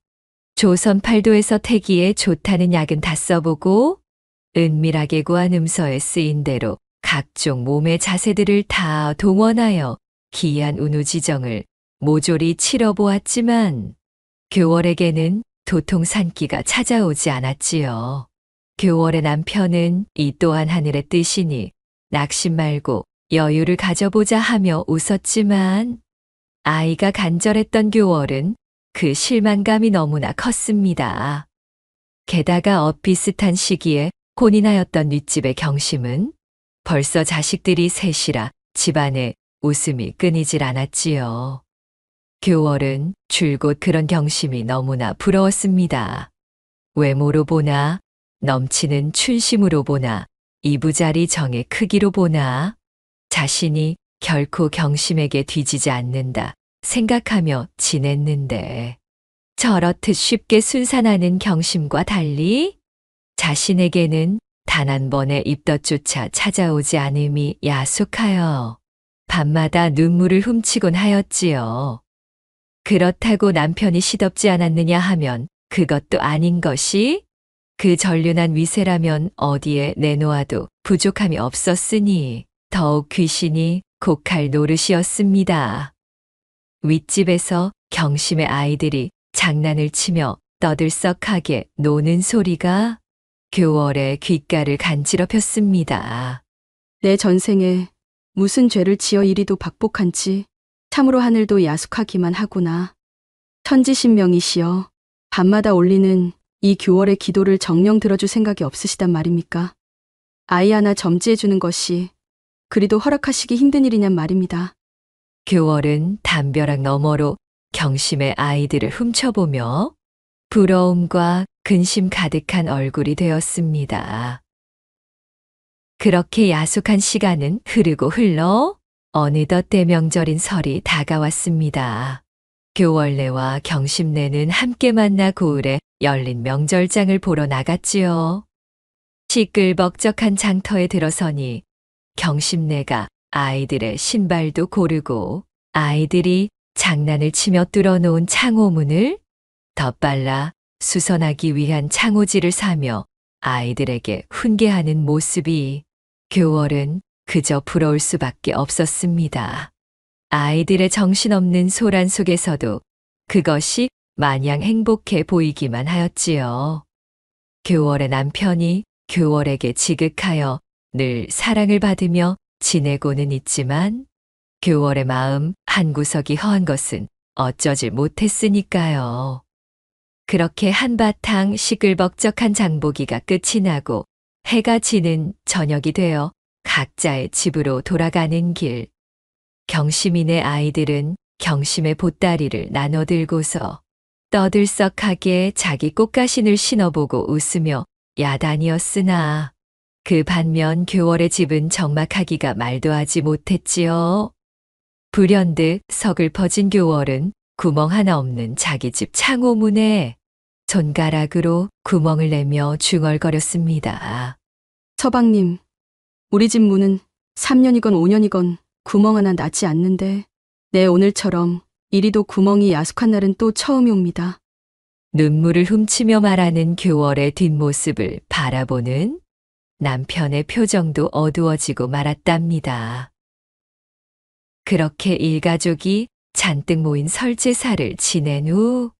조선 팔도에서 태기에 좋다는 약은 다 써보고 은밀하게 구한 음서에 쓰인 대로 각종 몸의 자세들을 다 동원하여 기이한 운우지정을 모조리 치러보았지만 교월에게는 도통 산기가 찾아오지 않았지요. 교월의 남편은 이 또한 하늘의 뜻이니 낙심 말고 여유를 가져보자 하며 웃었지만 아이가 간절했던 교월은 그 실망감이 너무나 컸습니다. 게다가 엇비슷한 시기에 혼인하였던 윗집의 경심은 벌써 자식들이 셋이라 집안에 웃음이 끊이질 않았지요. 교월은 줄곧 그런 경심이 너무나 부러웠습니다. 외모로 보나, 넘치는 춘심으로 보나, 이부자리 정의 크기로 보나, 자신이 결코 경심에게 뒤지지 않는다 생각하며 지냈는데 저렇듯 쉽게 순산하는 경심과 달리 자신에게는 단 한 번의 입덧조차 찾아오지 않음이 야속하여 밤마다 눈물을 훔치곤 하였지요. 그렇다고 남편이 시덥지 않았느냐 하면 그것도 아닌 것이 그 전륜한 위세라면 어디에 내놓아도 부족함이 없었으니 더욱 귀신이 곡할 노릇이었습니다. 윗집에서 경심의 아이들이 장난을 치며 떠들썩하게 노는 소리가 교월의 귓가를 간지럽혔습니다. 내 전생에 무슨 죄를 지어 이리도 박복한지 참으로 하늘도 야속하기만 하구나. 천지신명이시여 밤마다 올리는 이 교월의 기도를 정녕 들어줄 생각이 없으시단 말입니까? 아이 하나 점지해주는 것이 그리도 허락하시기 힘든 일이냔 말입니다. 교월은 담벼락 너머로 경심의 아이들을 훔쳐보며 부러움과 근심 가득한 얼굴이 되었습니다. 그렇게 야속한 시간은 흐르고 흘러 어느덧 대명절인 설이 다가왔습니다. 교월네와 경심네는 함께 만나 고을에 열린 명절장을 보러 나갔지요. 시끌벅적한 장터에 들어서니 경심네가 아이들의 신발도 고르고 아이들이 장난을 치며 뚫어놓은 창호문을 덧발라 수선하기 위한 창호지를 사며 아이들에게 훈계하는 모습이 교월은 그저 부러울 수밖에 없었습니다. 아이들의 정신없는 소란 속에서도 그것이 마냥 행복해 보이기만 하였지요. 교월의 남편이 교월에게 지극하여 늘 사랑을 받으며 지내고는 있지만 교월의 마음 한구석이 허한 것은 어쩌지 못했으니까요. 그렇게 한바탕 시끌벅적한 장보기가 끝이 나고 해가 지는 저녁이 되어 각자의 집으로 돌아가는 길. 경심이네 아이들은 경심의 보따리를 나눠 들고서 떠들썩하게 자기 꽃가신을 신어보고 웃으며 야단이었으나 그 반면 교월의 집은 적막하기가 말도 하지 못했지요. 불현듯 서글퍼진 교월은 구멍 하나 없는 자기 집 창호문에 손가락으로 구멍을 내며 중얼거렸습니다. 서방님, 우리 집 문은 3년이건 5년이건 구멍 하나 나지 않는데 내 오늘처럼 이리도 구멍이 야속한 날은 또 처음이 옵니다. 눈물을 훔치며 말하는 교월의 뒷모습을 바라보는 남편의 표정도 어두워지고 말았답니다. 그렇게 일가족이 잔뜩 모인 설제사를 지낸 후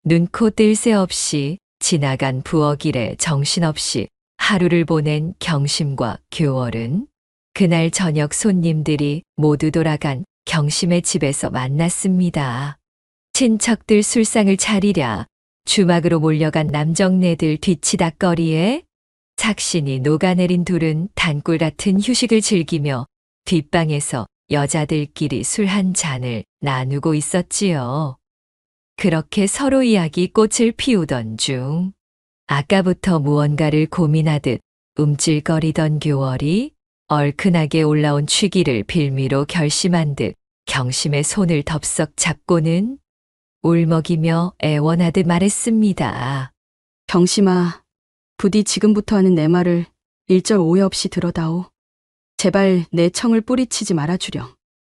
눈코 뜰 새 없이 지나간 부엌일에 정신없이 하루를 보낸 경심과 교월은 그날 저녁 손님들이 모두 돌아간 경심의 집에서 만났습니다. 친척들 술상을 차리랴 주막으로 몰려간 남정네들 뒤치다거리에 작신이 녹아내린 둘은 단꿀 같은 휴식을 즐기며 뒷방에서 여자들끼리 술 한 잔을 나누고 있었지요. 그렇게 서로 이야기 꽃을 피우던 중 아까부터 무언가를 고민하듯 움찔거리던 교월이 얼큰하게 올라온 취기를 빌미로 결심한 듯 경심의 손을 덥석 잡고는 울먹이며 애원하듯 말했습니다. 경심아, 부디 지금부터 하는 내 말을 일절 오해 없이 들어다오. 제발 내 청을 뿌리치지 말아주렴.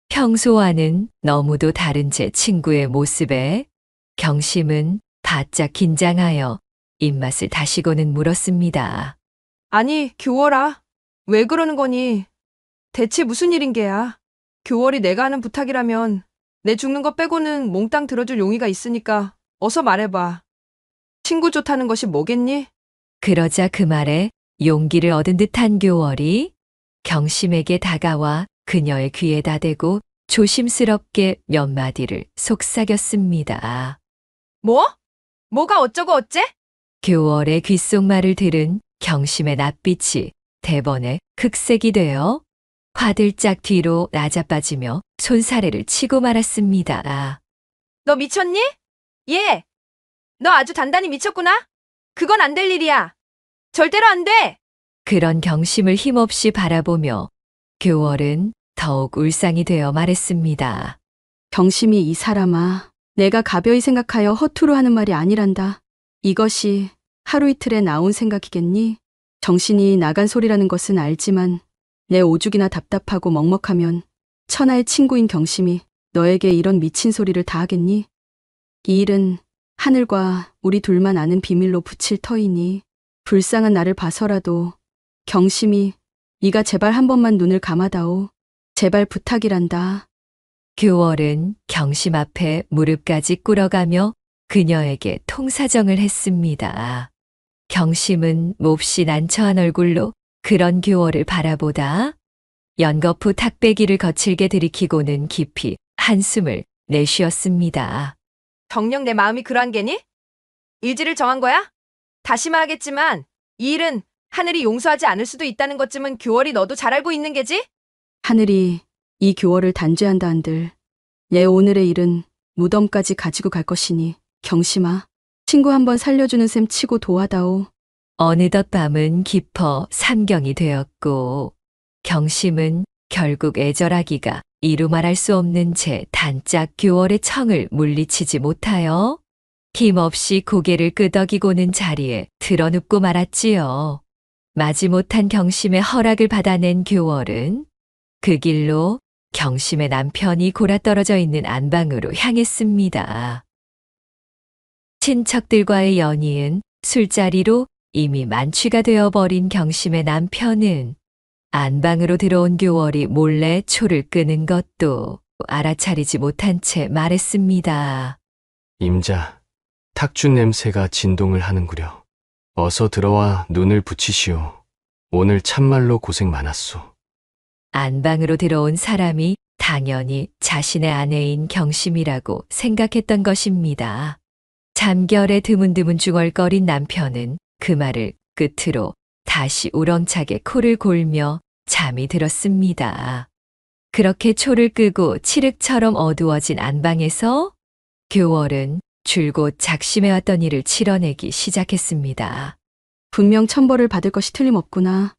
평소와는 너무도 다른 제 친구의 모습에 경심은 바짝 긴장하여 입맛을 다시고는 물었습니다. 아니, 교월아. 왜 그러는 거니? 대체 무슨 일인 게야? 교월이 내가 하는 부탁이라면 내 죽는 거 빼고는 몽땅 들어줄 용의가 있으니까 어서 말해봐. 친구 좋다는 것이 뭐겠니? 그러자 그 말에 용기를 얻은 듯한 교월이 경심에게 다가와 그녀의 귀에다 대고 조심스럽게 몇 마디를 속삭였습니다. 뭐? 뭐가 어쩌고 어째? 교월의 귓속말을 들은 경심의 낯빛이 대번에 흑색이 되어 화들짝 뒤로 낮아빠지며 손사래를 치고 말았습니다. 너 미쳤니? 예. 너 아주 단단히 미쳤구나? 그건 안 될 일이야. 절대로 안 돼. 그런 경심을 힘없이 바라보며 교월은 더욱 울상이 되어 말했습니다. 경심이 이 사람아, 내가 가벼이 생각하여 허투루 하는 말이 아니란다. 이것이 하루 이틀에 나온 생각이겠니? 정신이 나간 소리라는 것은 알지만 내 오죽이나 답답하고 먹먹하면 천하의 친구인 경심이 너에게 이런 미친 소리를 다 하겠니? 이 일은 하늘과 우리 둘만 아는 비밀로 붙일 터이니 불쌍한 나를 봐서라도 경심이 네가 제발 한 번만 눈을 감아다오. 제발 부탁이란다. 교월은 경심 앞에 무릎까지 꿇어가며 그녀에게 통사정을 했습니다. 경심은 몹시 난처한 얼굴로 그런 교월을 바라보다 연거푸 탁배기를 거칠게 들이키고는 깊이 한숨을 내쉬었습니다. 정녕 내 마음이 그러한 게니? 일지를 정한 거야? 다시 말하겠지만 이 일은 하늘이 용서하지 않을 수도 있다는 것쯤은 교월이 너도 잘 알고 있는 게지? 하늘이 이 교월을 단죄한다 한들 내 오늘의 일은 무덤까지 가지고 갈 것이니 경심아, 친구 한번 살려주는 셈 치고 도와다오. 어느덧 밤은 깊어 삼경이 되었고 경심은 결국 애절하기가 이루 말할 수 없는 채 단짝 교월의 청을 물리치지 못하여 힘없이 고개를 끄덕이고는 자리에 드러눕고 말았지요. 마지못한 경심의 허락을 받아낸 교월은 그 길로 경심의 남편이 골아떨어져 있는 안방으로 향했습니다. 친척들과의 연희은 술자리로 이미 만취가 되어버린 경심의 남편은 안방으로 들어온 교월이 몰래 초를 끄는 것도 알아차리지 못한 채 말했습니다. 임자, 탁주 냄새가 진동을 하는구려. 어서 들어와 눈을 붙이시오. 오늘 참말로 고생 많았소. 안방으로 들어온 사람이 당연히 자신의 아내인 경심이라고 생각했던 것입니다. 잠결에 드문드문 중얼거린 남편은 그 말을 끝으로 다시 우렁차게 코를 골며 잠이 들었습니다. 그렇게 초를 끄고 칠흑처럼 어두워진 안방에서 교월은 줄곧 작심해왔던 일을 치러내기 시작했습니다. 분명 천벌을 받을 것이 틀림없구나.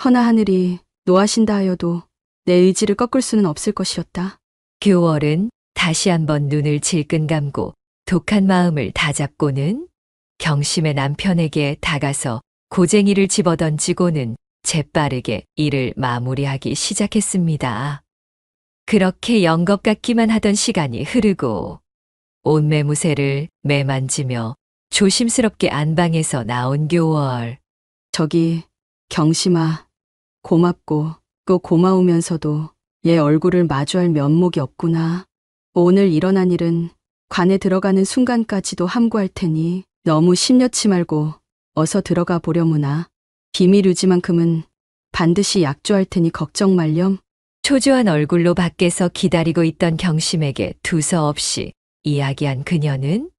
허나 하늘이 노하신다 하여도 내 의지를 꺾을 수는 없을 것이었다. 교월은 다시 한번 눈을 질끈 감고 독한 마음을 다잡고는 경심의 남편에게 다가서 고쟁이를 집어던지고는 재빠르게 일을 마무리하기 시작했습니다. 그렇게 영겁 같기만 하던 시간이 흐르고 옷매무새를 매만지며 조심스럽게 안방에서 나온 교월. 저기 경심아, 고맙고 또 고마우면서도 얘 얼굴을 마주할 면목이 없구나. 오늘 일어난 일은 관에 들어가는 순간까지도 함구할 테니 너무 심려치 말고 어서 들어가 보려무나. 비밀 유지만큼은 반드시 약조할 테니 걱정 말렴. 초조한 얼굴로 밖에서 기다리고 있던 경심에게 두서없이 이야기한 그녀는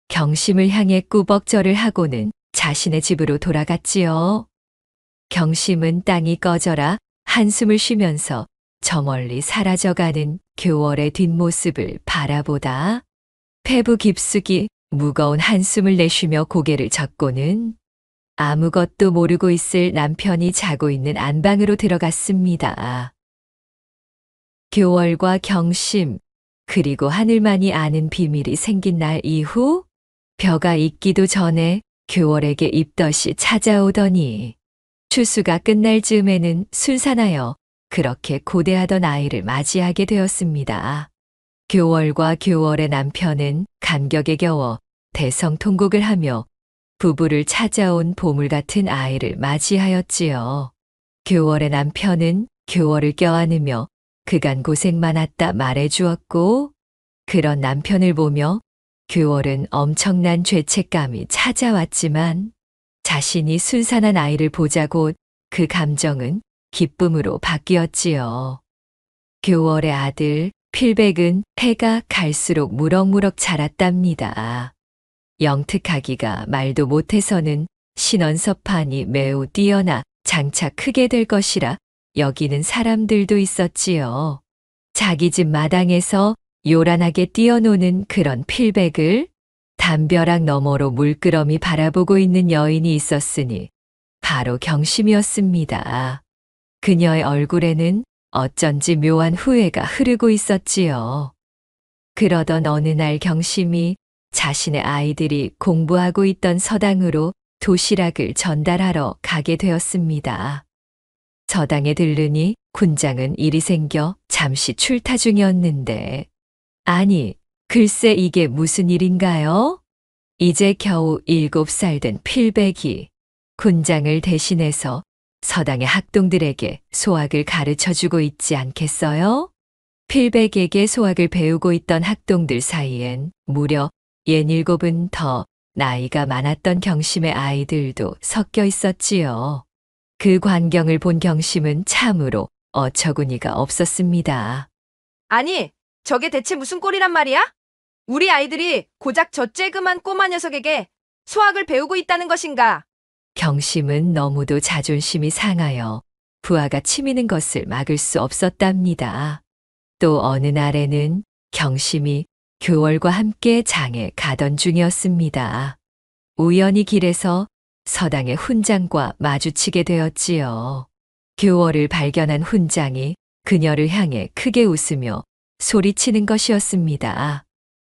경심을 향해 꾸벅절을 하고는 자신의 집으로 돌아갔지요. 경심은 땅이 꺼져라 한숨을 쉬면서 저 멀리 사라져가는 교월의 뒷모습을 바라보다 폐부 깊숙이 무거운 한숨을 내쉬며 고개를 젓고는 아무것도 모르고 있을 남편이 자고 있는 안방으로 들어갔습니다. 교월과 경심, 그리고 하늘만이 아는 비밀이 생긴 날 이후 벼가 익기도 전에 교월에게 입덧이 찾아오더니 추수가 끝날 즈음에는 순산하여 그렇게 고대하던 아이를 맞이하게 되었습니다. 교월과 교월의 남편은 감격에 겨워 대성통곡을 하며 부부를 찾아온 보물 같은 아이를 맞이하였지요. 교월의 남편은 교월을 껴안으며 그간 고생 많았다 말해주었고, 그런 남편을 보며 교월은 엄청난 죄책감이 찾아왔지만 자신이 순산한 아이를 보자 곧 그 감정은 기쁨으로 바뀌었지요. 교월의 아들 필백은 해가 갈수록 무럭무럭 자랐답니다. 영특하기가 말도 못해서는 신언서판이 매우 뛰어나 장차 크게 될 것이라 여기는 사람들도 있었지요. 자기 집 마당에서 요란하게 뛰어노는 그런 필백을 담벼락 너머로 물끄러미 바라보고 있는 여인이 있었으니 바로 경심이었습니다. 그녀의 얼굴에는 어쩐지 묘한 후회가 흐르고 있었지요. 그러던 어느 날 경심이 자신의 아이들이 공부하고 있던 서당으로 도시락을 전달하러 가게 되었습니다. 서당에 들르니 군장은 일이 생겨 잠시 출타 중이었는데, 아니, 글쎄 이게 무슨 일인가요? 이제 겨우 7살 된 필백이 군장을 대신해서 서당의 학동들에게 소학을 가르쳐주고 있지 않겠어요? 필백에게 소학을 배우고 있던 학동들 사이엔 무려 67은 더 나이가 많았던 경심의 아이들도 섞여 있었지요. 그 광경을 본 경심은 참으로 어처구니가 없었습니다. 아니, 저게 대체 무슨 꼴이란 말이야? 우리 아이들이 고작 저 쬐그만 꼬마 녀석에게 수학을 배우고 있다는 것인가? 경심은 너무도 자존심이 상하여 부하가 치미는 것을 막을 수 없었답니다. 또 어느 날에는 경심이 교월과 함께 장에 가던 중이었습니다. 우연히 길에서 서당의 훈장과 마주치게 되었지요. 교월을 발견한 훈장이 그녀를 향해 크게 웃으며 소리치는 것이었습니다.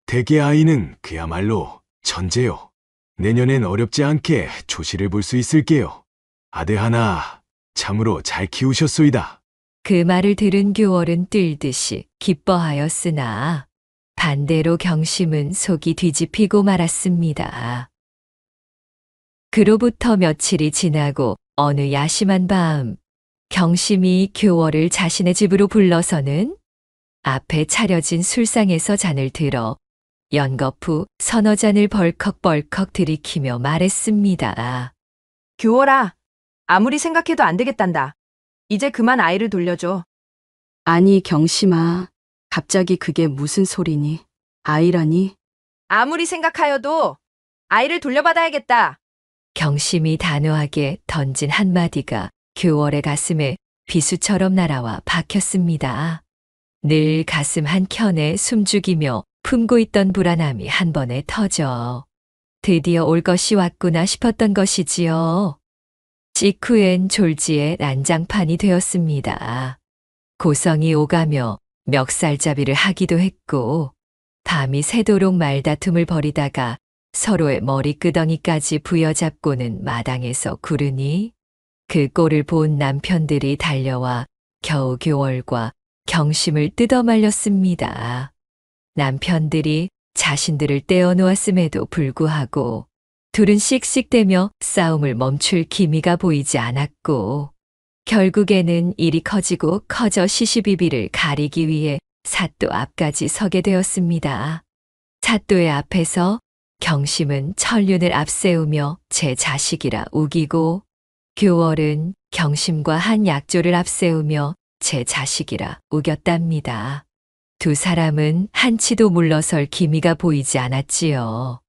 대개 아이는 그야말로 천재요. 내년엔 어렵지 않게 조시를 볼 수 있을게요. 아들 하나 참으로 잘 키우셨소이다. 그 말을 들은 교월은 뜰듯이 기뻐하였으나 반대로 경심은 속이 뒤집히고 말았습니다. 그로부터 며칠이 지나고 어느 야심한 밤, 경심이 교월을 자신의 집으로 불러서는 앞에 차려진 술상에서 잔을 들어 연거푸 서너 잔을 벌컥벌컥 들이키며 말했습니다. 교월아, 아무리 생각해도 안 되겠단다. 이제 그만 아이를 돌려줘. 아니, 경심아, 갑자기 그게 무슨 소리니? 아이라니? 아무리 생각하여도 아이를 돌려받아야겠다. 경심이 단호하게 던진 한마디가 교월의 가슴에 비수처럼 날아와 박혔습니다. 늘 가슴 한켠에 숨죽이며 품고 있던 불안함이 한 번에 터져 드디어 올 것이 왔구나 싶었던 것이지요. 직후엔 졸지에 난장판이 되었습니다. 고성이 오가며 멱살잡이를 하기도 했고 밤이 새도록 말다툼을 벌이다가 서로의 머리끄덩이까지 부여잡고는 마당에서 구르니 그 꼴을 본 남편들이 달려와 겨우 교월과 경심을 뜯어말렸습니다. 남편들이 자신들을 떼어놓았음에도 불구하고 둘은 씩씩대며 싸움을 멈출 기미가 보이지 않았고, 결국에는 일이 커지고 커져 시시비비를 가리기 위해 사또 앞까지 서게 되었습니다. 사또의 앞에서 경심은 천륜을 앞세우며 제 자식이라 우기고, 교월은 경심과 한 약조를 앞세우며 제 자식이라 우겼답니다. 두 사람은 한치도 물러설 기미가 보이지 않았지요.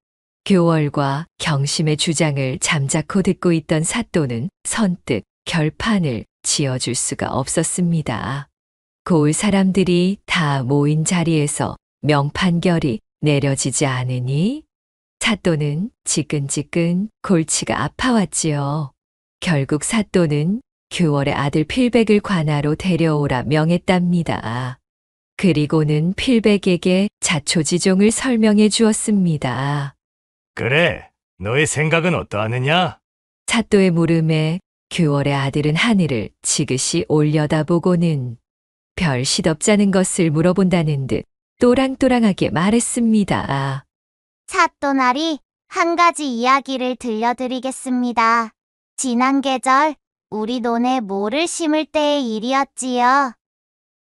교월과 경심의 주장을 잠자코 듣고 있던 사또는 선뜻 결판을 지어줄 수가 없었습니다. 고을 사람들이 다 모인 자리에서 명판결이 내려지지 않으니 사또는 지끈지끈 골치가 아파왔지요. 결국 사또는 교월의 아들 필백을 관하로 데려오라 명했답니다. 그리고는 필백에게 자초지종을 설명해 주었습니다. 그래, 너의 생각은 어떠하느냐? 사또의 물음에 교월의 아들은 하늘을 지그시 올려다보고는 별 시덥잖은 것을 물어본다는 듯 또랑또랑하게 말했습니다. 사또나리, 한 가지 이야기를 들려드리겠습니다. 지난 계절 우리 논에 모를 심을 때의 일이었지요.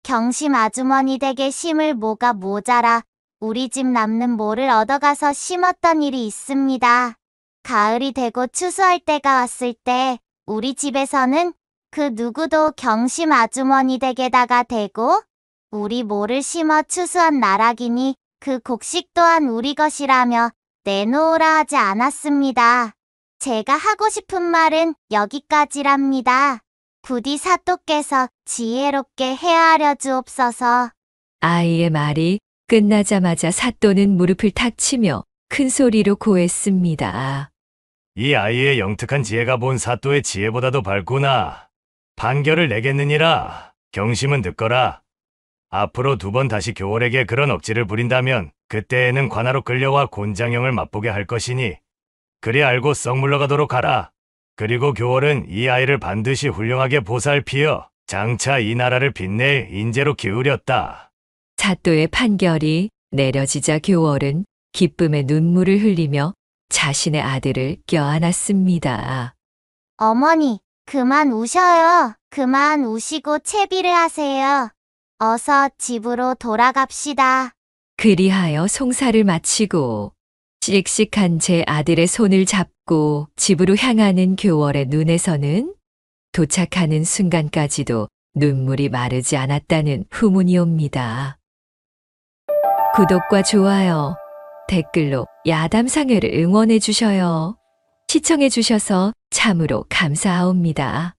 경심 아주머니 댁에 심을 모가 모자라 우리 집 남는 모를 얻어가서 심었던 일이 있습니다. 가을이 되고 추수할 때가 왔을 때 우리 집에서는 그 누구도 경심 아주머니 댁에다가 대고 우리 모를 심어 추수한 나락이니 그 곡식 또한 우리 것이라며 내놓으라 하지 않았습니다. 제가 하고 싶은 말은 여기까지랍니다. 부디 사또께서 지혜롭게 헤아려 주옵소서. 아이의 말이 끝나자마자 사또는 무릎을 탁 치며 큰 소리로 고했습니다. 이 아이의 영특한 지혜가 본 사또의 지혜보다도 밝구나. 판결을 내겠느니라. 경심은 듣거라. 앞으로 2번 다시 교월에게 그런 억지를 부린다면 그때에는 관하로 끌려와 곤장형을 맛보게 할 것이니 그리 알고 썩 물러가도록 하라. 그리고 교월은 이 아이를 반드시 훌륭하게 보살피어 장차 이 나라를 빛낼 인재로 기울였다. 사또의 판결이 내려지자 교월은 기쁨의 눈물을 흘리며 자신의 아들을 껴안았습니다. 어머니, 그만 우셔요. 그만 우시고 채비를 하세요. 어서 집으로 돌아갑시다. 그리하여 송사를 마치고 씩씩한 제 아들의 손을 잡고 집으로 향하는 교월의 눈에서는 도착하는 순간까지도 눈물이 마르지 않았다는 후문이 옵니다. 구독과 좋아요, 댓글로 야담상회를 응원해 주셔요. 시청해 주셔서 참으로 감사하옵니다.